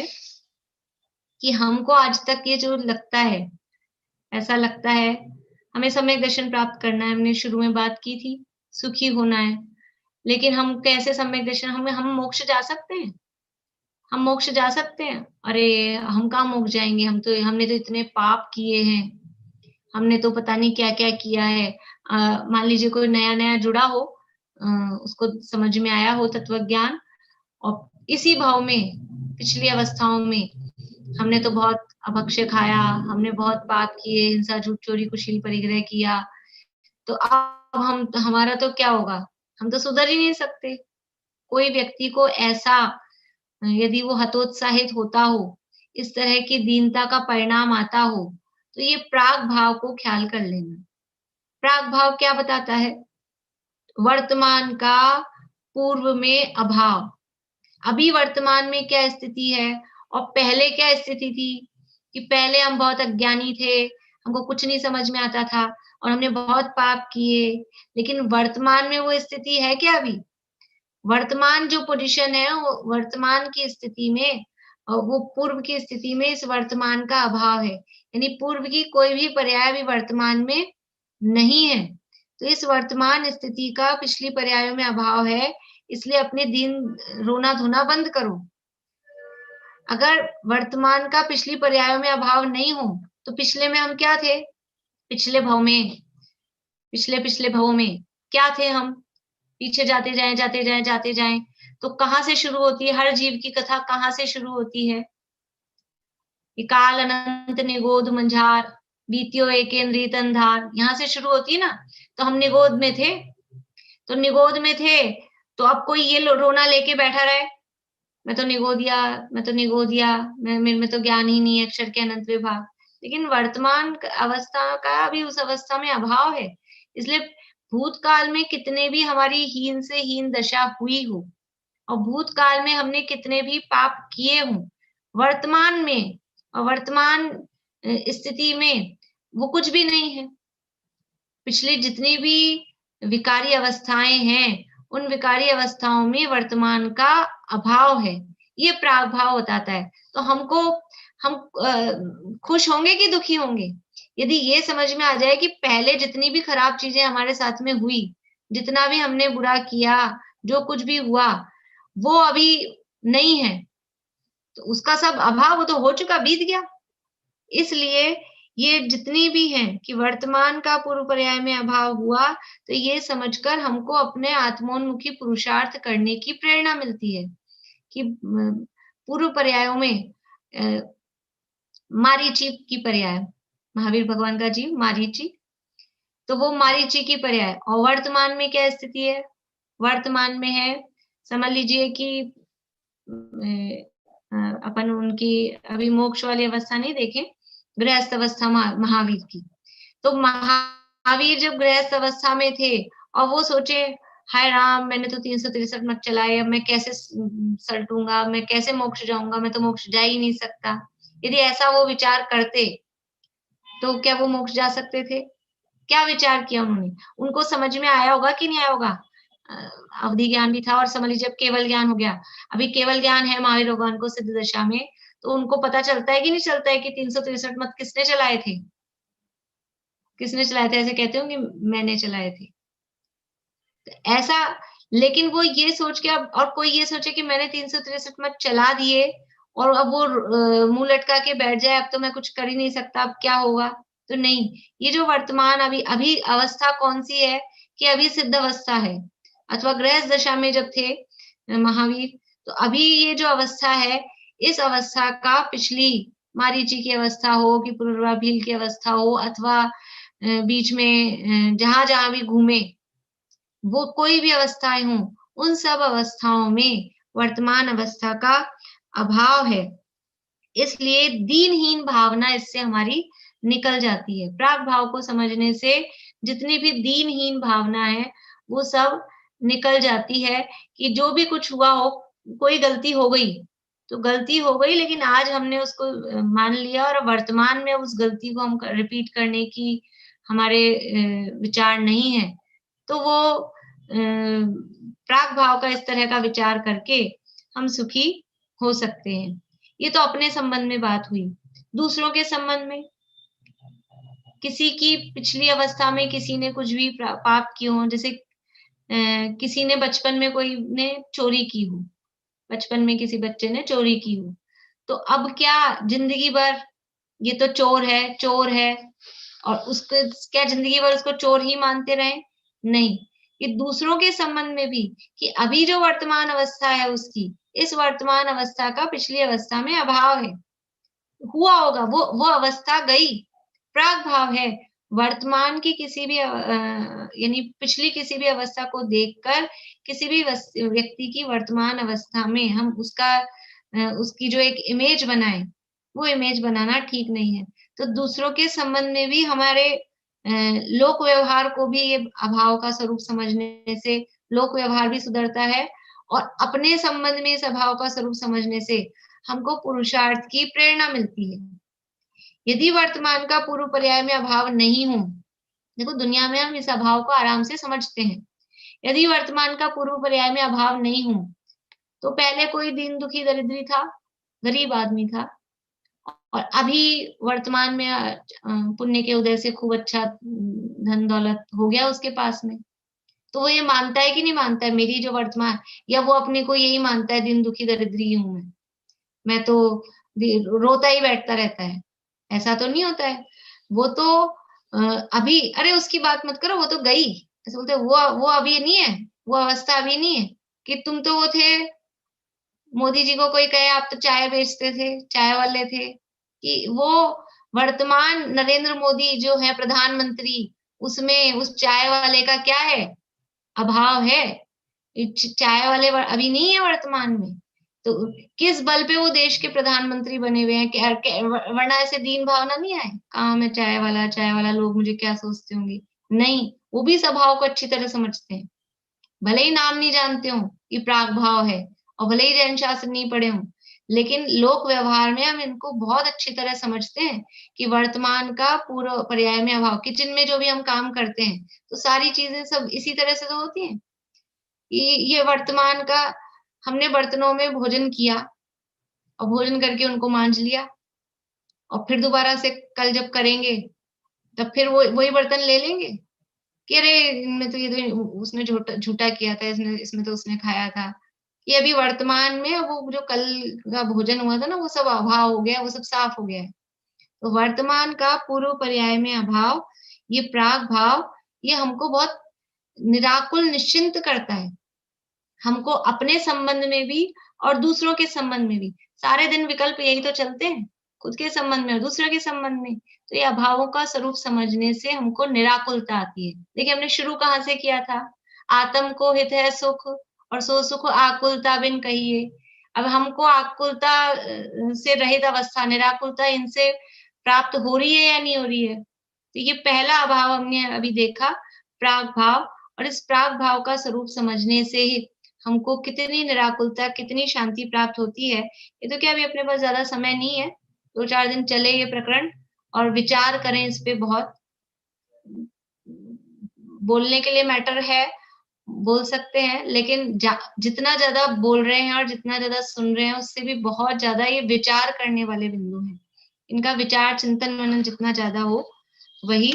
कि हमको आज तक ये जो लगता है, ऐसा लगता है, हमें सम्यक दर्शन प्राप्त करना है, हमने शुरू में बात की थी, सुखी होना है। लेकिन हम कैसे सम्यक दर्शन हम मोक्ष जा सकते हैं? हम मोक्ष जा सकते हैं? अरे! हम कहाँ मोक्ष जाएँगे, हमने तो इतने पाप किए हैं, हमने तो पता नहीं क्या-क्या किया है। मान लीजिए कोई नया-नया जुड़ा हो अ, उसको समझ में आया हो तत्व ज्ञान और इसी भाव में, पिछली अवस्थाओं में हमने तो बहुत अभक्ष्य खाया, हमने बहुत पाप किए, हिंसा, झूठ, चोरी, कुशील परिग्रह किया, तो अब हमारा तो क्या होगा? हम तो सुधर ही नहीं सकते। कोई व्यक्ति को ऐसा यदि वो हतोत्साहित होता हो, इस तरह की दीनता का परिणाम आता हो, तो ये प्राग भाव को ख्याल कर लेना। प्राग भाव क्या बताता है? वर्तमान का पूर्व में अभाव। अभी वर्तमान में क्या स्थिति है और पहले क्या स्थिति थी कि पहले हम बहुत अज्ञानी थे, हमको कुछ नहीं समझ में आता था और हमने बहुत पाप किए, लेकिन वर्तमान में वो स्थिति है क्या अभी? वर्तमान जो पोज़ीशन है, वो वर्तमान की स्थिति में वो पूर्व की स्थिति में इस वर्तमान का अभाव है। यानी पूर्व की कोई भी पर्याय अभी वर्तमान में नहीं है। तो इस वर्तमान स्थिति का पिछली पर्यायों में अभाव है, इसलिए अपने दिन रोना-धोना बंद करो। अगर वर्तमान का पिछली पर्यायों में अभाव नहीं हो, तो पिछले में हम क्या थे? पिछले भव में, पिछले-पिछले भवों में क्या थे हम? पीछे जाते जाएँ, जाते जाएँ, जाते जाएँ, तो कहाँ से शुरू होती है? हर जीव की कथा कहाँ से शुरू होती है? कि काल अनंत निगोद मझार, बीत्यो एकेन्द्रिय तनधार, यहाँ से शुरू होती है ना? तो हम निगोद में थे, तो निगोद में थे, तो अब कोई ये रोना लेके बैठा रहे, मैं तो निगोदिया, मैं तो निगोदिया, मैं मेरे में तो ज्ञान ही नहीं है अक्षर के अनंत विभाग। लेकिन वर्तमान अवस्था का भी उस अवस्था में अभाव है। इसलिए भूतकाल में कितने भी हमारी हीन से हीन दशा हुई हो और भूतकाल में हमने कितने भी पाप किए हों, वर्तमान में और वर्तमान स्थिति में वो कुछ भी नहीं है। पिछली जितनी भी विकारी अवस्थाएँ हैं, उन विकारी अवस्थाओं में वर्तमान का अभाव है। ये प्रागभाव बताता है। तो हम खुश होंगे कि दुखी होंगे? यदि ये समझ में आ जाए कि पहले जितनी भी खराब चीज़ें हमारे साथ में हुई, जितना भी हमने बुरा किया, जो कुछ भी हुआ, वो अभी नहीं है। तो उसका सब अभाव वो तो हो चुका, बीत गया। इसलिए ये जितनी भी हैं कि वर्तमान का पूर्व पर्याय में अभाव हुआ, तो ये समझकर हमको अपने आत्मोन्मुखी पुरुषार्थ करने की प्रेरणा मिलती है कि पूर्व पर्यायों में अ, मारीची की पर्याय, महावीर भगवान का जीव मारीची, तो वो मारीची की पर्याय। और वर्तमान में क्या स्थिति है? वर्तमान में है, समझ लीजिए कि अपन उनकी अभी मोक्ष वाली अवस्था नहीं देखें, गृहस्थ अवस्था महावीर की। तो महावीर जब गृहस्थ अवस्था में थे और वो सोचे, हाय राम, मैंने तो 363 मत चलाए, अब मैं कैसे सलटूंगा, मैं कैसे मोक्ष जाऊंगा, मैं तो मोक्ष जा ही नहीं सकता। यदि ऐसा वो विचार करते तो क्या वो मोक्ष जा सकते थे? क्या विचार किया उन्होंने? उनको समझ में आया होगा कि नहीं आया होगा? अवधि ज्ञान भी था और समझ लीजिए अब केवल ज्ञान हो गया। अभी केवल ज्ञान है महावीर भगवान को सिद्ध दशा में, तो उनको पता चलता है कि नहीं चलता है कि 363 मत किसने चलाए थे? किसने चलाए थे? ऐसे कहते होंगे मैंने चलाए थे। तो ऐसा, लेकिन वो ये सोच के, अब और कोई ये सोचे कि मैंने 363 मत चला दिए और अब वो मुंह लटका के बैठ जाए, अब तो मैं कुछ कर ही नहीं सकता, अब क्या होगा? तो नहीं, ये जो वर्तमान अभी अभी अवस्था कौन सी है कि अभी सिद्ध अवस्था है, अथवा गृहस्थ दशा में जब थे महावीर, तो अभी ये जो अवस्था है, इस अवस्था का पिछली मारीची की अवस्था हो कि पूर्वा भील की अवस्था हो, अथवा बीच में जहां-जहां भी घूमे, वो कोई भी अवस्थाएं हों, उन सब अवस्थाओं में वर्तमान अवस्था का अभाव है। इसलिए दीनहीन भावना इससे हमारी निकल जाती है। प्राग भाव को समझने से जितनी भी दीनहीन भावना है, वो सब निकल जाती है कि जो भी कुछ हुआ हो, कोई गलती हो गई, तो गलती हो गई, लेकिन आज हमने उसको मान लिया और वर्तमान में उस गलती को हम रिपीट करने की हमारे विचार नहीं है। तो वो प्राग भाव का इस तरह का विचार करके हम सुखी हो सकते हैं। ये तो अपने संबंध में बात हुई। दूसरों के संबंध में, किसी की पिछली अवस्था में किसी ने कुछ भी पाप किए हों, जैसे किसी ने बचपन में कोई ने चोरी की हो, बचपन में किसी बच्चे ने चोरी की हो, तो अब क्या जिंदगी भर ये तो चोर है और उसको क्या जिंदगी भर उसको चोर ही मानते रहें? नहीं, ये दूसरों के संबंध में भी कि अभी जो वर्तमान अवस्था है उसकी, इस वर्तमान अवस्था का पिछली अवस्था में अभाव है। हुआ होगा, वो अवस्था गई, प्राग भाव है। वर्तमान की किसी भी यानी पिछली किसी भी अवस्था को देखकर किसी भी व्यक्ति की वर्तमान अवस्था में हम उसकी जो एक इमेज बनाएं, वो इमेज बनाना ठीक नहीं है। तो दूसरों के संबंध में भी हमारे लोक व्यवहार को भी ये अभाव का स्वरूप समझने से लोक व्यवहार भी सुधरता है, और अपने संबंध में इस अभाव का स्वरूप समझने से हमको पुरुषार्थ की प्रेरणा मिलती है। यदि वर्तमान का पूर्व पर्याय में अभाव नहीं हो, देखो दुनिया में हम इस अभाव को आराम से समझते हैं। यदि वर्तमान का पूर्व पर्याय में अभाव नहीं हो, तो पहले कोई दीन दुखी दरिद्री था, गरीब आदमी था, और अभी वर्तमान में पुण्य के उदय से खूब अच्छा धन दौलत हो गया उसके पास में, तो वो ये मानता है कि नहीं मानता है मेरी जो वर्तमान, या वो अपने को यही मानता है दिन दुखी दरिद्री हूं मैं तो रोता ही बैठता रहता है? ऐसा तो नहीं होता है। वो तो अभी, अरे उसकी बात मत करो, वो तो गई, ऐसे बोलते वो अभी नहीं है, वो अवस्था अभी नहीं है कि तुम तो वो थे, मोदी जी को कोई कहे आप तो चाय बेचते थे, चाय वाले थे, कि वो वर्तमान नरेंद्र मोदी जो है प्रधानमंत्री, उसमें उस चाय वाले का क्या है? अभाव है। चाय वाले अभी नहीं है वर्तमान में, तो किस बल पे वो देश के प्रधानमंत्री बने हुए हैं? वरना ऐसे दीन भावना नहीं आए, कहा मैं चाय वाला लोग मुझे क्या सोचते होंगे? नहीं, वो भी स्वभाव को अच्छी तरह समझते हैं, भले ही नाम नहीं जानते हो कि प्राग भाव है, और भले ही जैन शास्त्र नहीं पढ़े हो, लेकिन लोक व्यवहार में हम इनको बहुत अच्छी तरह समझते हैं कि वर्तमान का पूर्व पर्याय में अभाव। किचन में जो भी हम काम करते हैं, तो सारी चीजें सब इसी तरह से तो होती हैं। ये वर्तमान का, हमने बर्तनों में भोजन किया और भोजन करके उनको मांज लिया, और फिर दोबारा से कल जब करेंगे तब फिर वो वही बर्तन ले लेंगे कि अरे इनमें तो ये तो उसने झूठा किया था, इसमें तो उसने खाया था। ये अभी वर्तमान में वो जो कल का भोजन हुआ था ना, वो सब अभाव हो गया, वो सब साफ हो गया है। तो वर्तमान का पूर्व पर्याय में अभाव, ये प्राग भाव, ये हमको बहुत निराकुल निश्चिंत करता है, हमको अपने संबंध में भी और दूसरों के संबंध में भी। सारे दिन विकल्प यही तो चलते हैं, खुद के संबंध में और दूसरों के संबंध में। तो ये अभावों का स्वरूप समझने से हमको निराकुलता आती है। देखिए हमने शुरू कहाँ से किया था? आत्म को हित है सुख और सो सुख आकुलता बिन कहिए। अब हमको आकुलता से रहित अवस्था, निराकुलता इनसे प्राप्त हो रही है या नहीं हो रही है? तो ये पहला अभाव हमने अभी देखा, प्राग भाव, और इस प्राग भाव का स्वरूप समझने से ही हमको कितनी निराकुलता, कितनी शांति प्राप्त होती है। ये तो क्या, अभी अपने पास ज़्यादा समय नहीं है, 2-4 दिन चले ये प्रकरण और विचार करें इस पे बहुत। बोलने के लिए मैटर है, बोल सकते हैं, लेकिन जितना ज़्यादा बोल रहे हैं और जितना ज़्यादा सुन रहे हैं, उससे भी बहुत ज़्यादा ये विचार करने वाले बिंदु हैं। इनका विचार, चिंतन, मनन जितना ज़्यादा हो, वही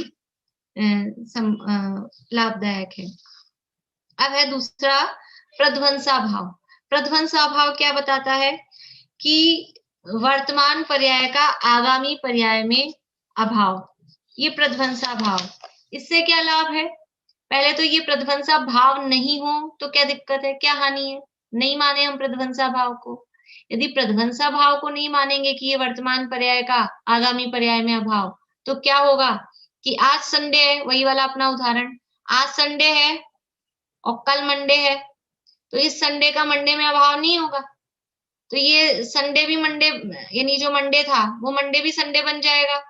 लाभदायक है। अब है दूसरा प्रध्वंसा भाव। प्रध्वंसा भाव क्या बताता है कि वर्तमान पर्याय का आगामी पर्याय में अभाव, ये प्रध्वंसा भाव। इससे क्या लाभ है? पहले तो ये प्रध्वंसा भाव नहीं हो तो क्या दिक्कत है, क्या हानि है? नहीं माने हम प्रध्वंसा भाव को। यदि प्रध्वंसा भाव को नहीं मानेंगे कि ये वर्तमान पर्याय का आगामी पर्याय में अभाव, तो क्या होगा कि आज संडे है, वही वाला अपना उदाहरण, आज संडे है और कल मंडे है, तो इस संडे का मंडे में अभाव नहीं होगा। तो ये संडे भी मंडे, यानी जो मंडे था वो मंडे भी संडे बन जाएगा।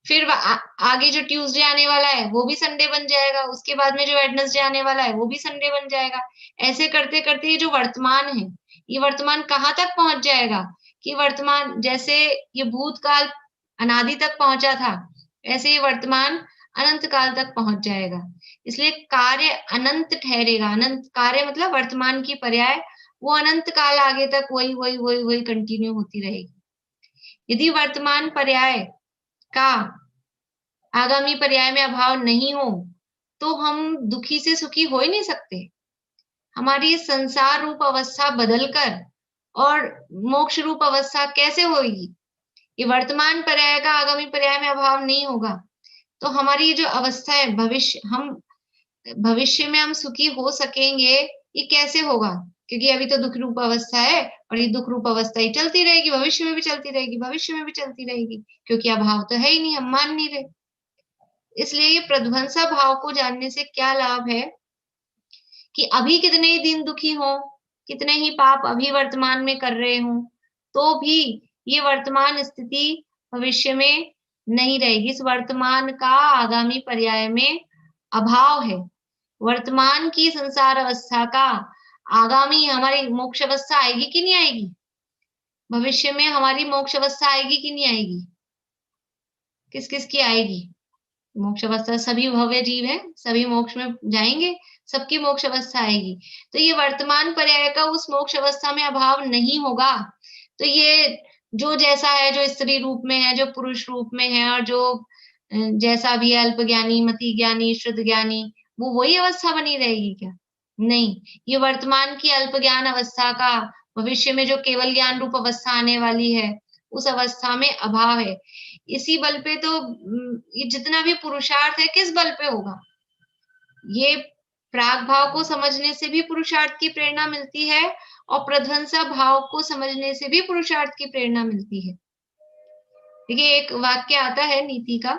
फिर आगे जो ट्यूसडे आने वाला है वो भी संडे बन जाएगा, उसके बाद में जो वेडनेसडे आने वाला है वो भी संडे बन जाएगा। ऐसे करते करते ये जो वर्तमान है, ये वर्तमान कहाँ तक पहुंच जाएगा कि वर्तमान जैसे ये भूतकाल अनादि तक पहुंचा था, ऐसे ये वर्तमान अनंत काल तक पहुंच जाएगा। इसलिए कार्य अनंत ठहरेगा। अनंत कार्य मतलब वर्तमान की पर्याय, वो अनंत काल आगे तक वही वही वही वही कंटिन्यू होती रहेगी। यदि वर्तमान पर्याय का आगामी पर्याय में अभाव नहीं हो, तो हम दुखी से सुखी हो ही नहीं सकते। हमारी संसार रूप अवस्था बदलकर और मोक्ष रूप अवस्था कैसे होगी? ये वर्तमान पर्याय का आगामी पर्याय में अभाव नहीं होगा, तो हमारी जो अवस्था है, भविष्य में हम सुखी हो सकेंगे, ये कैसे होगा? क्योंकि अभी तो दुख रूप अवस्था है और ये दुख रूप अवस्था ही चलती रहेगी, भविष्य में भी चलती रहेगी, भविष्य में भी चलती रहेगी, क्योंकि अभाव तो है ही नहीं, हम मान नहीं रहे। इसलिए ये प्रध्वंसा भाव को जानने से क्या लाभ है कि अभी कितने ही दिन दुखी हो, कितने ही पाप अभी वर्तमान में कर रहे हो, तो भी ये वर्तमान स्थिति भविष्य में नहीं रहेगी। इस वर्तमान का आगामी पर्याय में अभाव है। वर्तमान की संसार अवस्था का आगामी हमारी मोक्ष अवस्था आएगी कि नहीं आएगी? भविष्य में हमारी मोक्ष अवस्था आएगी कि नहीं आएगी? किस किस की आएगी मोक्ष अवस्था? सभी भव्य जीव हैं, सभी मोक्ष में जाएंगे, सबकी मोक्ष अवस्था आएगी। तो ये वर्तमान पर्याय का उस मोक्ष अवस्था में अभाव नहीं होगा। तो ये जो जैसा है, जो स्त्री रूप में है, जो पुरुष रूप में है, और जो जैसा भी है, अल्प ज्ञानी, मति ज्ञानी, शुद्ध ज्ञानी, वो वही अवस्था बनी रहेगी क्या? नहीं, ये वर्तमान की अल्प ज्ञान अवस्था का भविष्य में जो केवल ज्ञान रूप अवस्था आने वाली है, उस अवस्था में अभाव है। इसी बल पे तो ये जितना भी पुरुषार्थ है, किस बल पे होगा? ये प्राग भाव को समझने से भी पुरुषार्थ की प्रेरणा मिलती है और प्रध्वंसा भाव को समझने से भी पुरुषार्थ की प्रेरणा मिलती है। देखिए एक वाक्य आता है नीति का,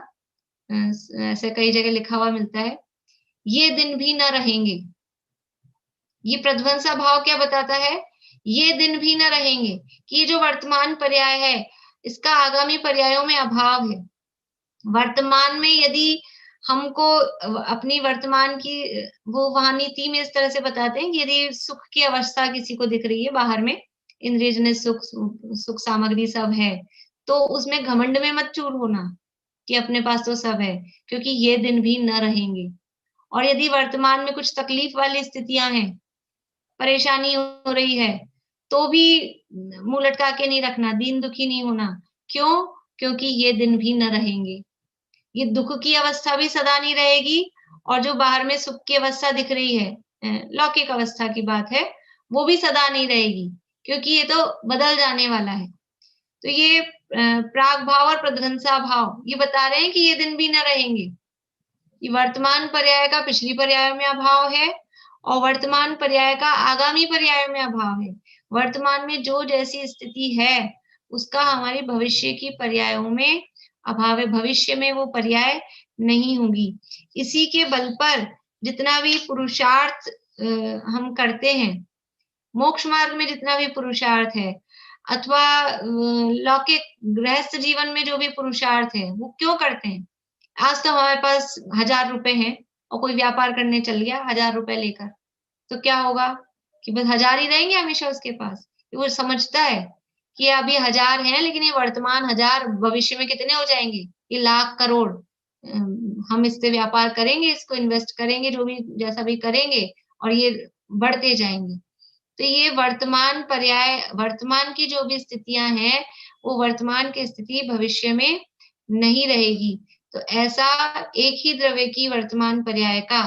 ऐसे कई जगह लिखा हुआ मिलता है, ये दिन भी न रहेंगे। ये प्रध्वंसा भाव क्या बताता है? ये दिन भी न रहेंगे, कि ये जो वर्तमान पर्याय है, इसका आगामी पर्यायों में अभाव है। वर्तमान में यदि हमको अपनी वर्तमान की, वो वहां नीति में इस तरह से बताते हैं कि यदि सुख की अवस्था किसी को दिख रही है बाहर में, इंद्रियजन्य सुख, सुख सामग्री सब है, तो उसमें घमंड में मत चूर होना कि अपने पास तो सब है, क्योंकि ये दिन भी न रहेंगे। और यदि वर्तमान में कुछ तकलीफ वाली स्थितियां हैं, परेशानी हो रही है, तो भी मुंह लटका के नहीं रखना, दीन दुखी नहीं होना। क्यों? क्योंकि ये दिन भी न रहेंगे। ये दुख की अवस्था भी सदा नहीं रहेगी, और जो बाहर में सुख की अवस्था दिख रही है, लौकिक अवस्था की बात है, वो भी सदा नहीं रहेगी, क्योंकि ये तो बदल जाने वाला है। तो ये प्राग भाव और प्रध्वंसा भाव ये बता रहे हैं कि ये दिन भी न रहेंगे। ये वर्तमान पर्याय का पिछली पर्याय में अभाव है और वर्तमान पर्याय का आगामी पर्याय में अभाव है। वर्तमान में जो जैसी स्थिति है, उसका हमारे भविष्य की पर्यायों में अभाव है, भविष्य में वो पर्याय नहीं होगी। इसी के बल पर जितना भी पुरुषार्थ हम करते हैं, मोक्ष मार्ग में जितना भी पुरुषार्थ है, अथवा लौकिक गृहस्थ जीवन में जो भी पुरुषार्थ है, वो क्यों करते हैं? आज तो हमारे पास 1000 रुपए हैं और कोई व्यापार करने चल गया 1000 रुपए लेकर, तो क्या होगा कि बस 1000 ही रहेंगे हमेशा उसके पास। वो समझता है कि अभी 1000 हैं, लेकिन ये वर्तमान 1000 भविष्य में कितने हो जाएंगे? ये लाख करोड़। हम इससे व्यापार करेंगे, इसको इन्वेस्ट करेंगे, जो भी जैसा भी करेंगे, और ये बढ़ते जाएंगे। तो ये वर्तमान पर्याय, वर्तमान की जो भी स्थितियां हैं, वो वर्तमान की स्थिति भविष्य में नहीं रहेगी। तो ऐसा एक ही द्रव्य की वर्तमान पर्याय का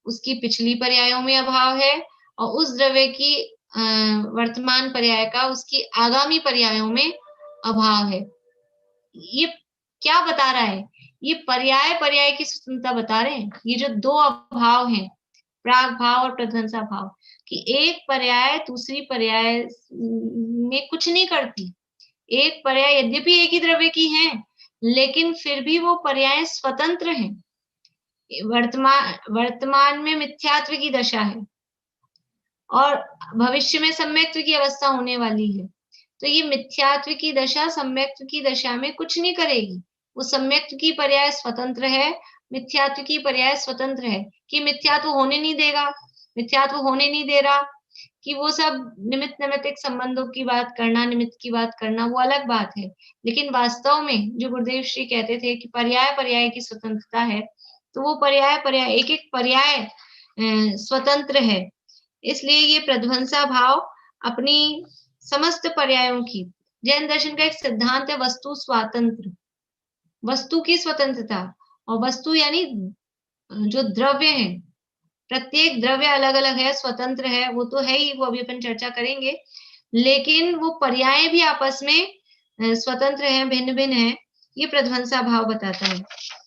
उसकी पिछली पर्यायों में अभाव है, और उस द्रव्य की वर्तमान पर्याय का उसकी आगामी पर्यायों में अभाव है। ये क्या बता रहा है? ये पर्याय की स्वतंत्रता बता रहे हैं। ये जो दो अभाव हैं, प्राग भाव और प्रध्वंसा भाव, कि एक पर्याय दूसरी पर्याय में कुछ नहीं करती। एक पर्याय यद्यपि एक ही द्रव्य की है, लेकिन फिर भी वो पर्याय स्वतंत्र हैं। वर्तमान में मिथ्यात्व की दशा है और भविष्य में सम्यक्त्व की अवस्था होने वाली है। तो ये मिथ्यात्व की दशा सम्यक्त्व की दशा में कुछ नहीं करेगी। वो सम्यक्त्व की पर्याय स्वतंत्र है, मिथ्यात्व की पर्याय स्वतंत्र है, कि मिथ्यात्व होने नहीं देगा, मिथ्यात्व होने नहीं दे रहा, कि वो सब निमित्त नैमित्तिक संबंधों की बात करना, निमित्त की बात करना, वो अलग बात है। लेकिन वास्तव में जो गुरुदेव श्री कहते थे कि पर्याय की स्वतंत्रता है, तो वो पर्याय एक एक पर्याय स्वतंत्र है। इसलिए ये प्रध्वंसा भाव अपनी समस्त पर्यायों की, जैन दर्शन का एक सिद्धांत है वस्तु स्वातंत्र, वस्तु की स्वतंत्रता। और वस्तु यानी जो द्रव्य है, प्रत्येक द्रव्य अलग अलग है, स्वतंत्र है, वो तो है ही, वो अभी अपन चर्चा करेंगे। लेकिन वो पर्याय भी आपस में स्वतंत्र है, भिन्न भिन्न है। ये प्रध्वंसा भाव बताता है।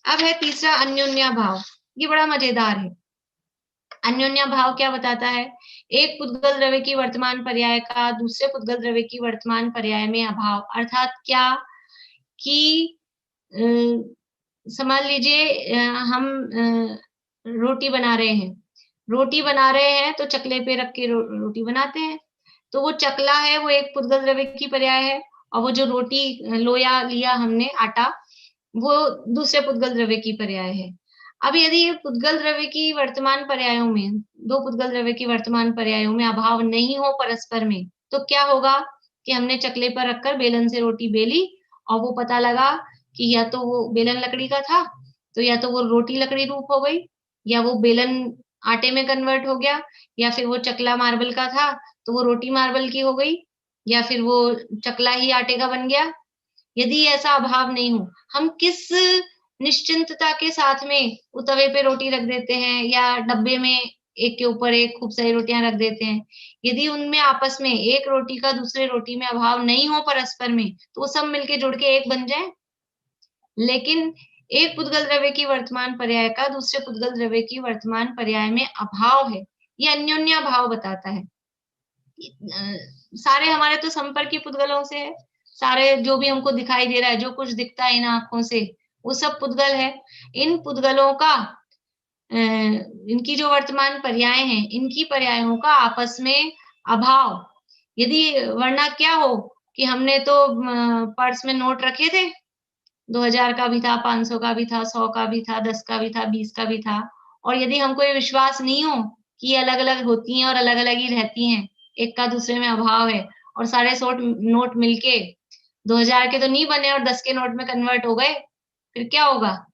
अब है तीसरा अन्योन्या भाव। ये बड़ा मजेदार है। अन्योन्या भाव क्या बताता है? एक पुद्गल द्रव्य की वर्तमान पर्याय का दूसरे पुद्गल द्रव्य की वर्तमान पर्याय में अभाव। अर्थात क्या कि समझ लीजिए हम रोटी बना रहे हैं, तो चकले पे रख के रोटी बनाते हैं। तो वो चकला है, वो एक पुद्गल द्रव्य की पर्याय है, और वो जो रोटी लोया लिया हमने आटा, वो दूसरे पुद्गल द्रव्य की पर्याय है। अब यदि पुद्गल द्रव्य की वर्तमान पर्यायों में, दो पुद्गल द्रव्य की वर्तमान पर्यायों में अभाव नहीं हो परस्पर में, तो क्या होगा कि हमने चकले पर रखकर बेलन से रोटी बेली, और वो पता लगा कि या तो वो बेलन लकड़ी का था, तो या तो वो रोटी लकड़ी रूप हो गई, या वो बेलन आटे में कन्वर्ट हो गया, या फिर वो चकला मार्बल का था तो वो रोटी मार्बल की हो गई, या फिर वो चकला ही आटे का बन गया। यदि ऐसा अभाव नहीं हो, हम किस निश्चिंतता के साथ में वो तवे पे रोटी रख देते हैं, या डब्बे में एक के ऊपर एक खूब सारी रोटियां रख देते हैं। यदि उनमें आपस में एक रोटी का दूसरे रोटी में अभाव नहीं हो परस्पर में, तो वो सब मिलके जुड़ के एक बन जाए। लेकिन एक पुद्गल द्रव्य की वर्तमान पर्याय का दूसरे पुद्गल द्रव्य की वर्तमान पर्याय में अभाव है। ये अन्योन्या भाव बताता है। सारे हमारे तो संपर्क पुद्गलों से है, सारे जो भी हमको दिखाई दे रहा है, जो कुछ दिखता है इन आंखों से, वो सब पुद्गल है। इन पुद्गलों का इनकी जो वर्तमान पर्याय हैं, इनकी पर्यायों का आपस में अभाव। यदि वरना क्या हो कि हमने तो पर्स में नोट रखे थे, 2000 का भी था, 500 का भी था, 100 का भी था, 10 का भी था, 20 का भी था, और यदि हमको ये विश्वास नहीं हो कि ये अलग अलग होती हैं और अलग अलग ही रहती हैं, एक का दूसरे में अभाव है, और सारे नोट मिलके 2000 के तो नहीं बने और 10 के नोट में कन्वर्ट हो गए, फिर क्या होगा?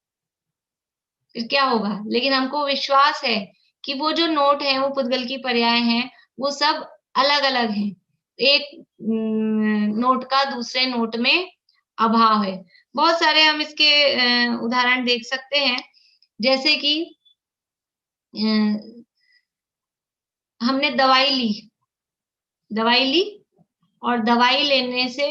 लेकिन हमको विश्वास है कि वो जो नोट है, वो पुद्गल की पर्याय हैं, वो सब अलग अलग हैं। एक नोट का दूसरे नोट में अभाव है। बहुत सारे हम इसके उदाहरण देख सकते हैं, जैसे कि हमने दवाई ली और दवाई लेने से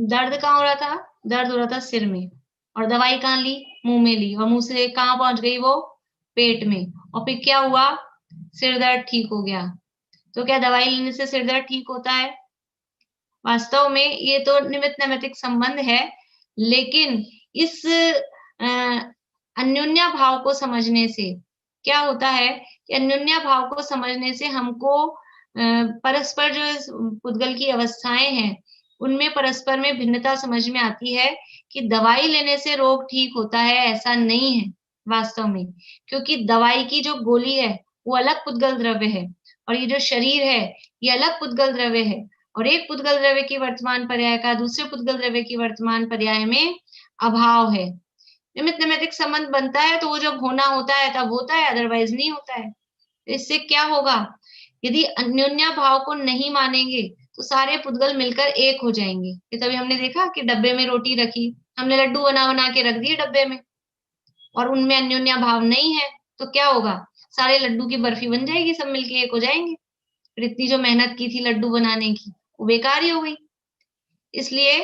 दर्द कहाँ हो रहा था? दर्द हो रहा था सिर में, और दवाई कहाँ ली? मुंह में ली, और मुंह से कहाँ पहुंच गई वो? पेट में, और फिर क्या हुआ? सिर दर्द ठीक हो गया। तो क्या दवाई लेने से सिर दर्द ठीक होता है? वास्तव में ये तो निमित्त नैमित्तिक संबंध है, लेकिन इस अन्योन्या भाव को समझने से क्या होता है कि अन्योन्या भाव को समझने से हमको परस्पर जो इस पुद्गल की अवस्थाएं हैं, उनमें परस्पर में भिन्नता समझ में आती है कि दवाई लेने से रोग ठीक होता है, ऐसा नहीं है वास्तव में। क्योंकि दवाई की जो गोली है, वो अलग पुद्गल द्रव्य है और ये जो शरीर है, ये अलग पुद्गल द्रव्य है और एक पुद्गल द्रव्य की वर्तमान पर्याय का दूसरे पुद्गल द्रव्य की वर्तमान पर्याय में अभाव है। निमित्त नैमित्तिक संबंध बनता है तो वो जब होना होता है तब होता है, अदरवाइज नहीं होता है। इससे क्या होगा? यदि अन्योन्या भाव को नहीं मानेंगे तो सारे पुद्गल मिलकर एक हो जाएंगे। ये तभी हमने देखा कि डब्बे में रोटी रखी, हमने लड्डू बना बना के रख दिए डब्बे में और उनमें अन्योन्या भाव नहीं है तो क्या होगा? सारे लड्डू की बर्फी बन जाएगी, सब मिलके एक हो जाएंगे। फिर इतनी जो मेहनत की थी लड्डू बनाने की, वो बेकार ही हो गई। इसलिए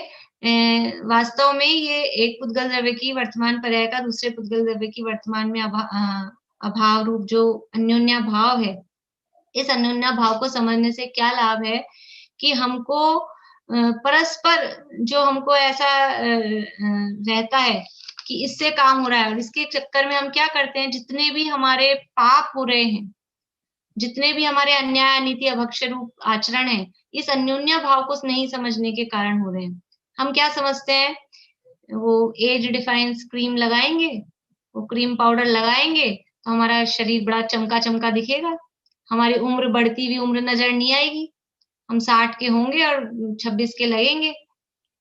वास्तव में ये एक पुद्गल द्रव्य की वर्तमान पर्याय का दूसरे पुद्गल द्रव्य की वर्तमान में अभाव रूप जो अन्योन्या भाव है, इस अन्योन्या भाव को समझने से क्या लाभ है कि हमको परस्पर जो हमको ऐसा रहता है कि इससे काम हो रहा है और इसके चक्कर में हम क्या करते हैं, जितने भी हमारे पाप हो रहे हैं, जितने भी हमारे अन्याय अनीति अभक्ष रूप आचरण है, इस अन्योन्या भाव को नहीं समझने के कारण हो रहे हैं। हम क्या समझते हैं, वो एज डिफाइंस क्रीम लगाएंगे, वो क्रीम पाउडर लगाएंगे तो हमारा शरीर बड़ा चमका चमका दिखेगा, हमारी उम्र बढ़ती हुई उम्र नजर नहीं आएगी, हम 60 के होंगे और 26 के लगेंगे।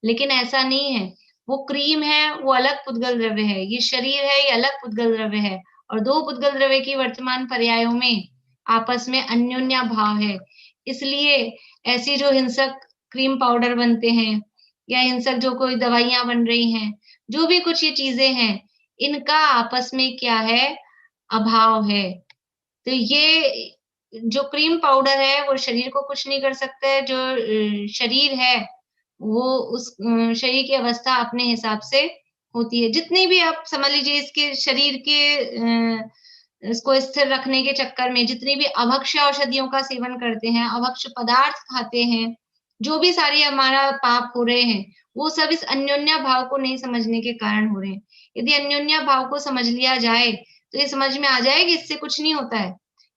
लेकिन ऐसा नहीं है, वो क्रीम है, वो अलग पुद्गल द्रव्य है, ये शरीर है, ये अलग पुद्गल द्रव्य है और दो पुद्गल द्रव्य की वर्तमान पर्यायों में आपस में अन्योन्या भाव है। इसलिए ऐसी जो हिंसक क्रीम पाउडर बनते हैं या हिंसक जो कोई दवाइयां बन रही हैं, जो भी कुछ ये चीजें हैं, इनका आपस में क्या है? अभाव है। तो ये जो क्रीम पाउडर है वो शरीर को कुछ नहीं कर सकता है, जो शरीर है वो उस शरीर की अवस्था अपने हिसाब से होती है। जितनी भी आप समझ लीजिए इसके शरीर के इसको स्थिर रखने के चक्कर में जितनी भी अभक्ष्य औषधियों का सेवन करते हैं, अभक्ष्य पदार्थ खाते हैं, जो भी सारे हमारा पाप हो रहे हैं, वो सब इस अन्योन्या भाव को नहीं समझने के कारण हो रहे हैं। यदि अन्योन्या भाव को समझ लिया जाए तो ये समझ में आ जाए कि इससे कुछ नहीं होता है,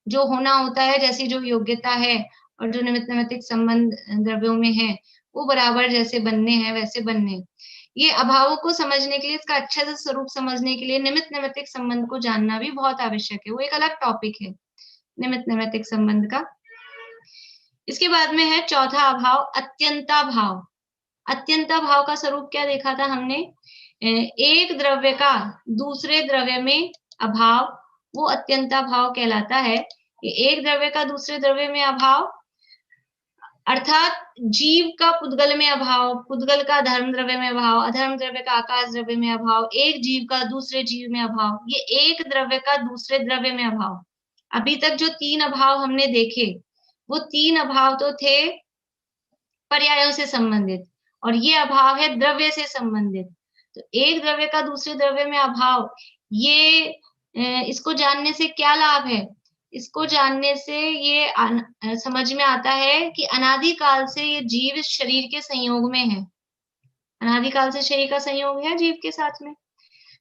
जो होना होता है, जैसी जो योग्यता है और जो निमित्त नैमित्तिक संबंध द्रव्यों में है, वो बराबर जैसे बनने हैं वैसे बनने हैं। ये अभावों को समझने के लिए, इसका अच्छे से स्वरूप समझने के लिए निमित्त नैमित्तिक संबंध को जानना भी बहुत आवश्यक है। वो एक अलग टॉपिक है निमित्त नैमित्तिक संबंध का। इसके बाद में है चौथा अभाव, अत्यंता भाव। अत्यंता भाव का स्वरूप क्या देखा था हमने? एक द्रव्य का दूसरे द्रव्य में अभाव, वो अत्यंता भाव कहलाता है। एक द्रव्य का दूसरे द्रव्य में अभाव अर्थात जीव का पुद्गल में अभाव, पुद्गल का धर्म द्रव्य में अभाव, अधर्म द्रव्य का आकाश द्रव्य में अभाव, एक जीव का दूसरे जीव में अभाव, ये एक द्रव्य का दूसरे द्रव्य में अभाव। अभी तक जो 3 अभाव हमने देखे, वो 3 अभाव तो थे पर्यायों से संबंधित और ये अभाव है द्रव्य से संबंधित। तो एक द्रव्य का दूसरे द्रव्य में अभाव, ये इसको जानने से क्या लाभ है? इसको जानने से ये समझ में आता है कि अनादि काल से ये जीव इस शरीर के संयोग में है। अनादि काल से शरीर का संयोग है जीव के साथ में,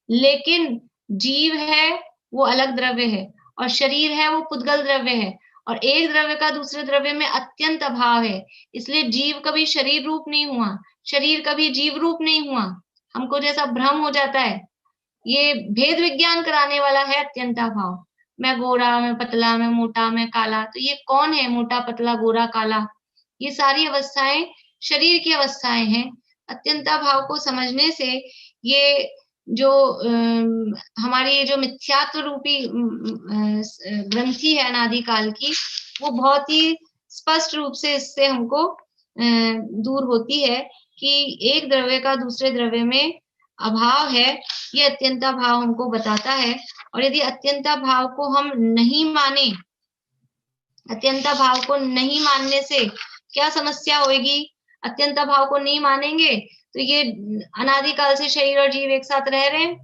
लेकिन जीव है वो अलग द्रव्य है और शरीर है वो पुद्गल द्रव्य है और एक द्रव्य का दूसरे द्रव्य में अत्यंत अभाव है। इसलिए जीव कभी शरीर रूप नहीं हुआ, शरीर कभी जीव रूप नहीं हुआ। हमको जैसा भ्रम हो जाता है, ये भेद विज्ञान कराने वाला है अत्यंता भाव। मैं गोरा, मैं पतला, मैं मोटा, मैं काला, तो ये कौन है मोटा, पतला, गोरा, काला? ये सारी अवस्थाएं शरीर की अवस्थाएं हैं। अत्यंता भाव को समझने से ये जो हमारी ये जो मिथ्यात्व रूपी ग्रंथि है अनादिकाल की, वो बहुत ही स्पष्ट रूप से इससे हमको दूर होती है कि एक द्रव्य का दूसरे द्रव्य में अभाव है। ये अत्यंता भाव हमको बताता है और यदि अत्यंता भाव को हम नहीं माने, अत्यंता भाव को नहीं मानने से क्या समस्या होगी? अत्यंता भाव को नहीं मानेंगे तो ये अनादिकाल से शरीर और जीव एक साथ रह रहे हैं,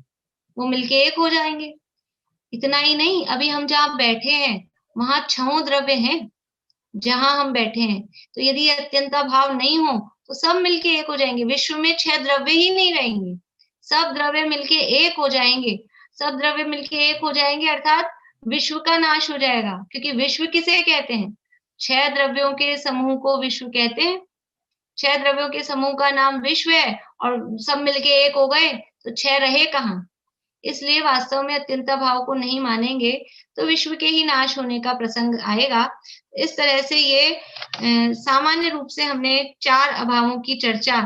वो मिलके एक हो जाएंगे। इतना ही नहीं, अभी हम जहाँ बैठे हैं वहां 6 द्रव्य हैं जहां हम बैठे हैं, तो यदि अत्यंता भाव नहीं हो वो सब मिलके एक हो जाएंगे। विश्व में 6 द्रव्य ही नहीं रहेंगे, सब द्रव्य मिलके एक हो जाएंगे। सब द्रव्य मिलके एक हो जाएंगे अर्थात विश्व का नाश हो जाएगा, क्योंकि विश्व किसे कहते हैं? 6 द्रव्यों के समूह को विश्व कहते हैं। 6 द्रव्यों के समूह का नाम विश्व है और सब मिलके एक हो गए तो 6 रहे कहाँ? इसलिए वास्तव में अत्यंता भाव को नहीं मानेंगे तो विश्व के ही नाश होने का प्रसंग आएगा। इस तरह से ये सामान्य रूप से हमने 4 अभावों की चर्चा,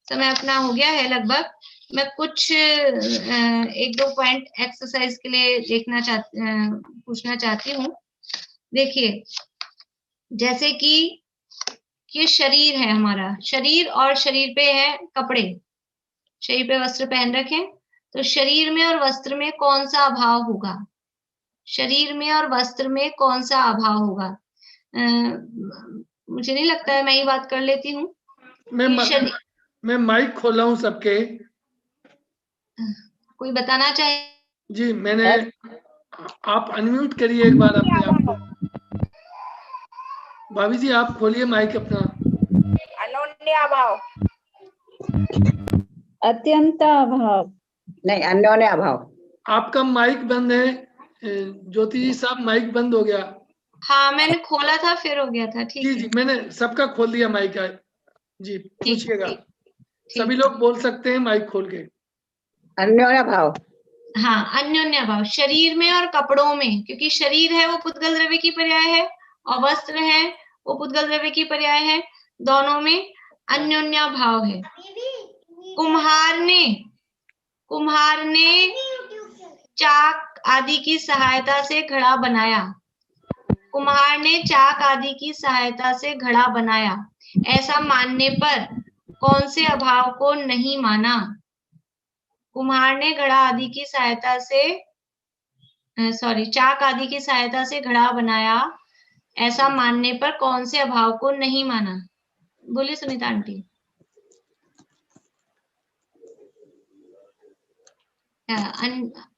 समय अपना हो गया है लगभग। मैं कुछ 1-2 पॉइंट एक्सरसाइज के लिए पूछना चाहती हूँ। देखिए, जैसे कि ये शरीर है हमारा, शरीर और शरीर पे है कपड़े, शरीर पे वस्त्र पहन रखे, तो शरीर में और वस्त्र में कौन सा अभाव होगा? शरीर में और वस्त्र में कौन सा अभाव होगा? मुझे नहीं लगता है, मैं ही बात कर लेती हूँ। मैं माइक खोला हूँ सबके। कोई बताना चाहे? जी मैंने, आप अनम्यूट करिए एक बार अपने आप को। भाभी जी आप खोलिए माइक अपना। अन्योन्य अभाव, अत्यंत अभाव, नहीं अन्योन्य अभाव। आपका माइक बंद है ज्योति जी साहब, माइक बंद हो गया। हाँ मैंने खोला था फिर हो गया था। ठीक जी है जी मैंने सबका खोल दिया माइक है जी, पूछिएगा। सभी लोग बोल सकते हैं माइक खोल के। अन्योन्य भाव, हाँ अन्योन्य भाव शरीर में और कपड़ों में, क्योंकि शरीर है वो पुद्गल द्रव्य की पर्याय है और वस्त्र है वो पुद्गल द्रव्य की पर्याय है, दोनों में अन्योन्य भाव है। कुम्हार ने चाक आदि की सहायता से घड़ा बनाया। कुम्हार ने चाक आदि की सहायता से घड़ा बनाया, ऐसा मानने पर कौन से अभाव को नहीं माना? कुम्हार ने घड़ा आदि की सहायता से चाक आदि की सहायता से घड़ा बनाया, ऐसा मानने पर कौन से अभाव को नहीं माना? बोलिए सुनीता आंटी।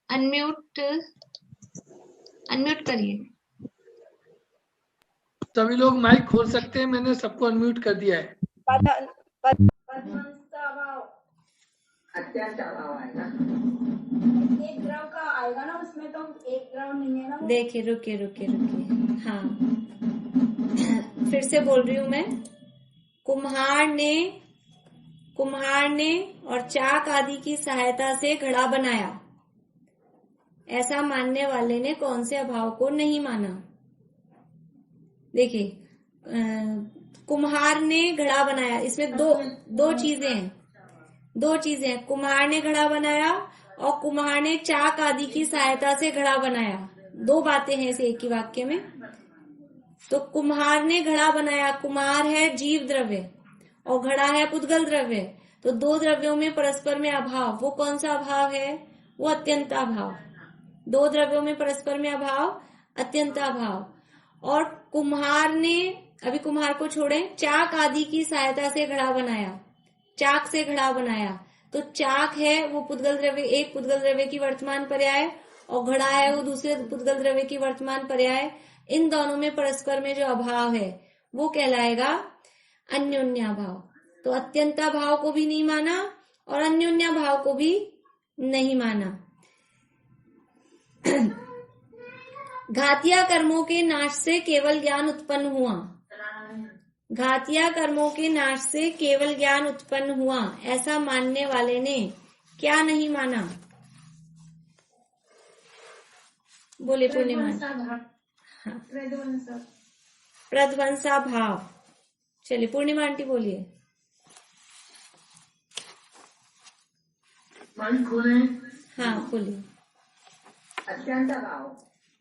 अनम्यूट करिए। सभी लोग माइक खोल सकते हैं, मैंने सबको अनम्यूट कर दिया है। अत्यंत अभाव आएगा। एक द्रव का आएगा ना, उसमें तो एक द्रव नहीं है ना। देखिए रुकिए। हाँ फिर से बोल रही हूं मैं। कुम्हार ने और चाक आदि की सहायता से घड़ा बनाया, ऐसा मानने वाले ने कौन से अभाव को नहीं माना? देखिए कुम्हार ने घड़ा बनाया, इसमें दो चीजें हैं। कुम्हार ने घड़ा बनाया और कुम्हार ने चाक आदि की सहायता से घड़ा बनाया, 2 बातें हैं इस एक ही वाक्य में। तो कुम्हार ने घड़ा बनाया, कुम्हार है जीव द्रव्य और घड़ा है पुद्गल द्रव्य, तो 2 द्रव्यों में परस्पर में अभाव, वो कौन सा अभाव है? वो अत्यंत अभाव। 2 द्रव्यों में परस्पर में अभाव अत्यंत अभाव। और कुम्हार ने, अभी कुम्हार को छोड़े, चाक आदि की सहायता से घड़ा बनाया, चाक से घड़ा बनाया, तो चाक है वो पुद्गल द्रव्य, एक पुद्गल द्रव्य की वर्तमान पर्याय, और घड़ा है वो दूसरे पुद्गल द्रव्य की वर्तमान पर्याय। इन दोनों में परस्पर में जो अभाव है वो कहलाएगा अन्योन्याभाव। तो अत्यंताभाव को भी नहीं माना और अन्योन्याभाव को भी नहीं माना। घातिया कर्मों के नाश से केवल ज्ञान उत्पन्न हुआ। घातिया कर्मों के नाश से केवल ज्ञान उत्पन्न हुआ, ऐसा मानने वाले ने क्या नहीं माना? बोले पूर्णिमा। प्रध्वंसा भाव। चलिए पूर्णिमा आंटी बोलिए। हाँ बोलिए। अत्यंत भाव,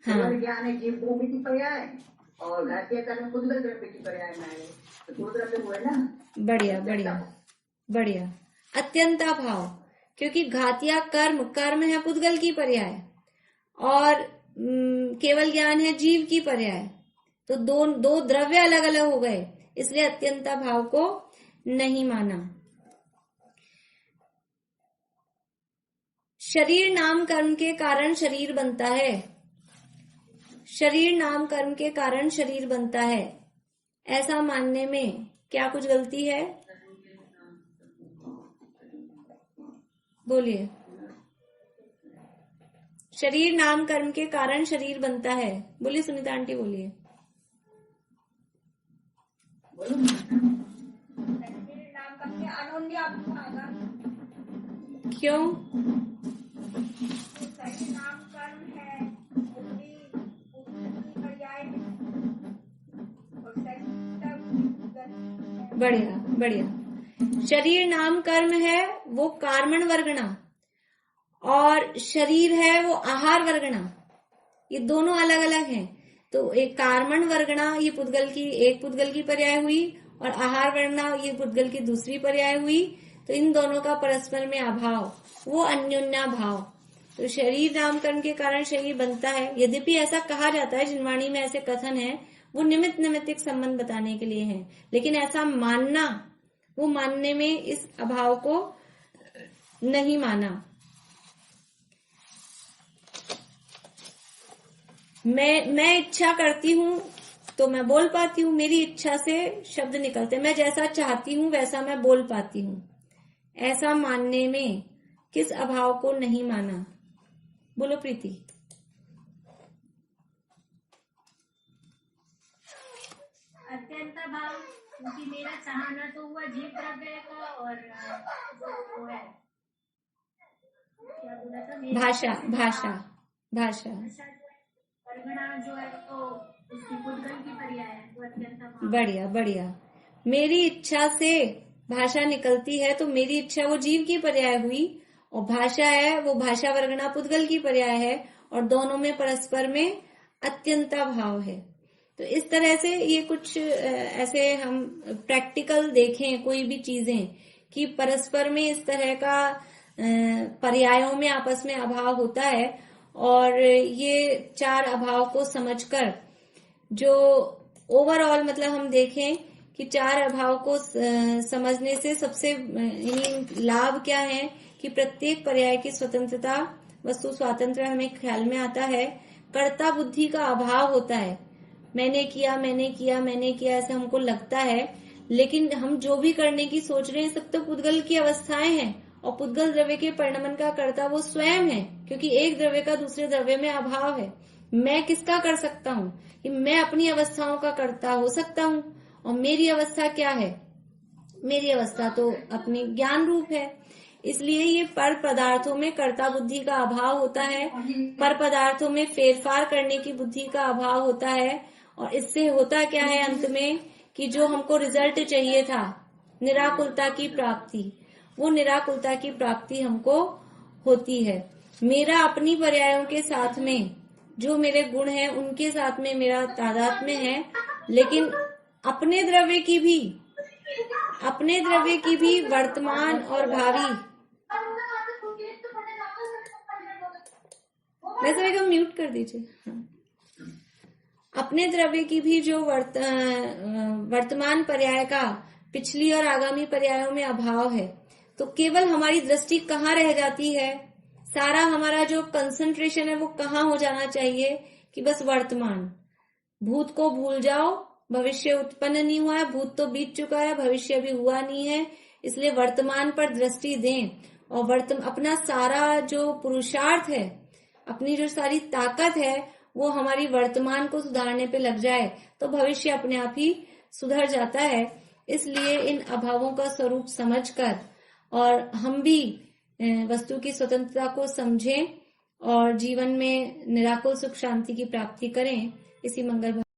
केवल ज्ञान है जीव भूमि की पर्याय और घातिया कर्म पुद्गल द्रव्य की पर्याय में आए, तो 2 द्रव्य हुए ना। बढ़िया। अत्यंता भाव, क्योंकि घातिया कर्म है पुद्गल की पर्याय और केवल ज्ञान है जीव की पर्याय, तो दो द्रव्य अलग अलग हो गए, इसलिए अत्यंता भाव को नहीं माना। शरीर नाम कर्म के कारण शरीर बनता है। शरीर नाम कर्म के कारण शरीर बनता है, ऐसा मानने में क्या कुछ गलती है? बोलिए। शरीर नाम कर्म के कारण शरीर बनता है। बोलिए सुनीता आंटी, बोलिए। क्यों? बढ़िया बढ़िया। शरीर नाम कर्म है वो कार्मण वर्गणा, और शरीर है वो आहार वर्गणा। ये दोनों अलग अलग हैं। तो एक कार्मण वर्गणा ये पुद्गल की एक पुद्गल की पर्याय हुई, और आहार वर्गणा ये पुद्गल की दूसरी पर्याय हुई। तो इन दोनों का परस्पर में अभाव, वो अन्योन्या भाव। तो शरीर नाम कर्म के कारण शरीर बनता है। यद्यपि ऐसा कहा जाता है, जिनवाणी में ऐसे कथन है, वो निमित्त निमित्तिक संबंध बताने के लिए है, लेकिन ऐसा मानना, वो मानने में इस अभाव को नहीं माना। मैं इच्छा करती हूँ तो मैं बोल पाती हूँ, मेरी इच्छा से शब्द निकलते, मैं जैसा चाहती हूँ वैसा मैं बोल पाती हूँ। ऐसा मानने में किस अभाव को नहीं माना? बोलो प्रीति। अत्यंत भाव, क्योंकि मेरा चाहना तो हुआ जीव द्रव्य का, और वो है क्या बोला था, भाषा भाषा भाषा वर्गणा जो है तो उसकी पुद्गल की पर्याय है, तो अत्यंत भाव। बढ़िया बढ़िया। मेरी इच्छा से भाषा निकलती है, तो मेरी इच्छा वो जीव की पर्याय हुई, और भाषा है वो भाषा वर्गणा पुद्गल की पर्याय है, और दोनों में परस्पर में अत्यंता भाव है। तो इस तरह से ये कुछ ऐसे हम प्रैक्टिकल देखें कोई भी चीजें, कि परस्पर में इस तरह का पर्यायों में आपस में अभाव होता है, और ये चार अभाव को समझकर जो ओवरऑल मतलब हम देखें कि चार अभाव को समझने से सबसे लाभ क्या है कि प्रत्येक पर्याय की स्वतंत्रता, वस्तु स्वातंत्र हमें ख्याल में आता है। कर्ता बुद्धि का अभाव होता है, मैंने किया मैंने किया मैंने किया ऐसा हमको लगता है, लेकिन हम जो भी करने की सोच रहे हैं सब तो पुद्गल की अवस्थाएं हैं, और पुद्गल द्रव्य के परिणमन का कर्ता वो स्वयं है, क्योंकि एक द्रव्य का दूसरे द्रव्य में अभाव है। मैं किसका कर सकता हूँ कि मैं अपनी अवस्थाओं का कर्ता हो सकता हूँ, और मेरी अवस्था क्या है? मेरी अवस्था तो अपनी ज्ञान रूप है। इसलिए ये पर पदार्थों में कर्ता बुद्धि का अभाव होता है, पर पदार्थों में फेरफार करने की बुद्धि का अभाव होता है, और इससे होता क्या है अंत में कि जो हमको रिजल्ट चाहिए था, निराकुलता की प्राप्ति, वो निराकुलता की प्राप्ति हमको होती है। मेरा अपनी पर्यायों के साथ में जो मेरे गुण हैं उनके साथ में मेरा तादात्म्य है, लेकिन अपने द्रव्य की भी वर्तमान और भावी, वैसे को म्यूट कर दीजिए। हाँ। अपने द्रव्य की भी जो वर्तमान पर्याय का पिछली और आगामी पर्यायों में अभाव है, तो केवल हमारी दृष्टि कहाँ रह जाती है? सारा हमारा जो कंसंट्रेशन है वो कहाँ हो जाना चाहिए कि बस वर्तमान। भूत को भूल जाओ, भविष्य उत्पन्न नहीं हुआ है, भूत तो बीत चुका है, भविष्य भी हुआ नहीं है, इसलिए वर्तमान पर दृष्टि दें, और अपना सारा जो पुरुषार्थ है, अपनी जो सारी ताकत है, वो हमारी वर्तमान को सुधारने पे लग जाए तो भविष्य अपने आप ही सुधर जाता है। इसलिए इन अभावों का स्वरूप समझकर और हम भी वस्तु की स्वतंत्रता को समझें और जीवन में निराकुल सुख शांति की प्राप्ति करें। इसी मंगल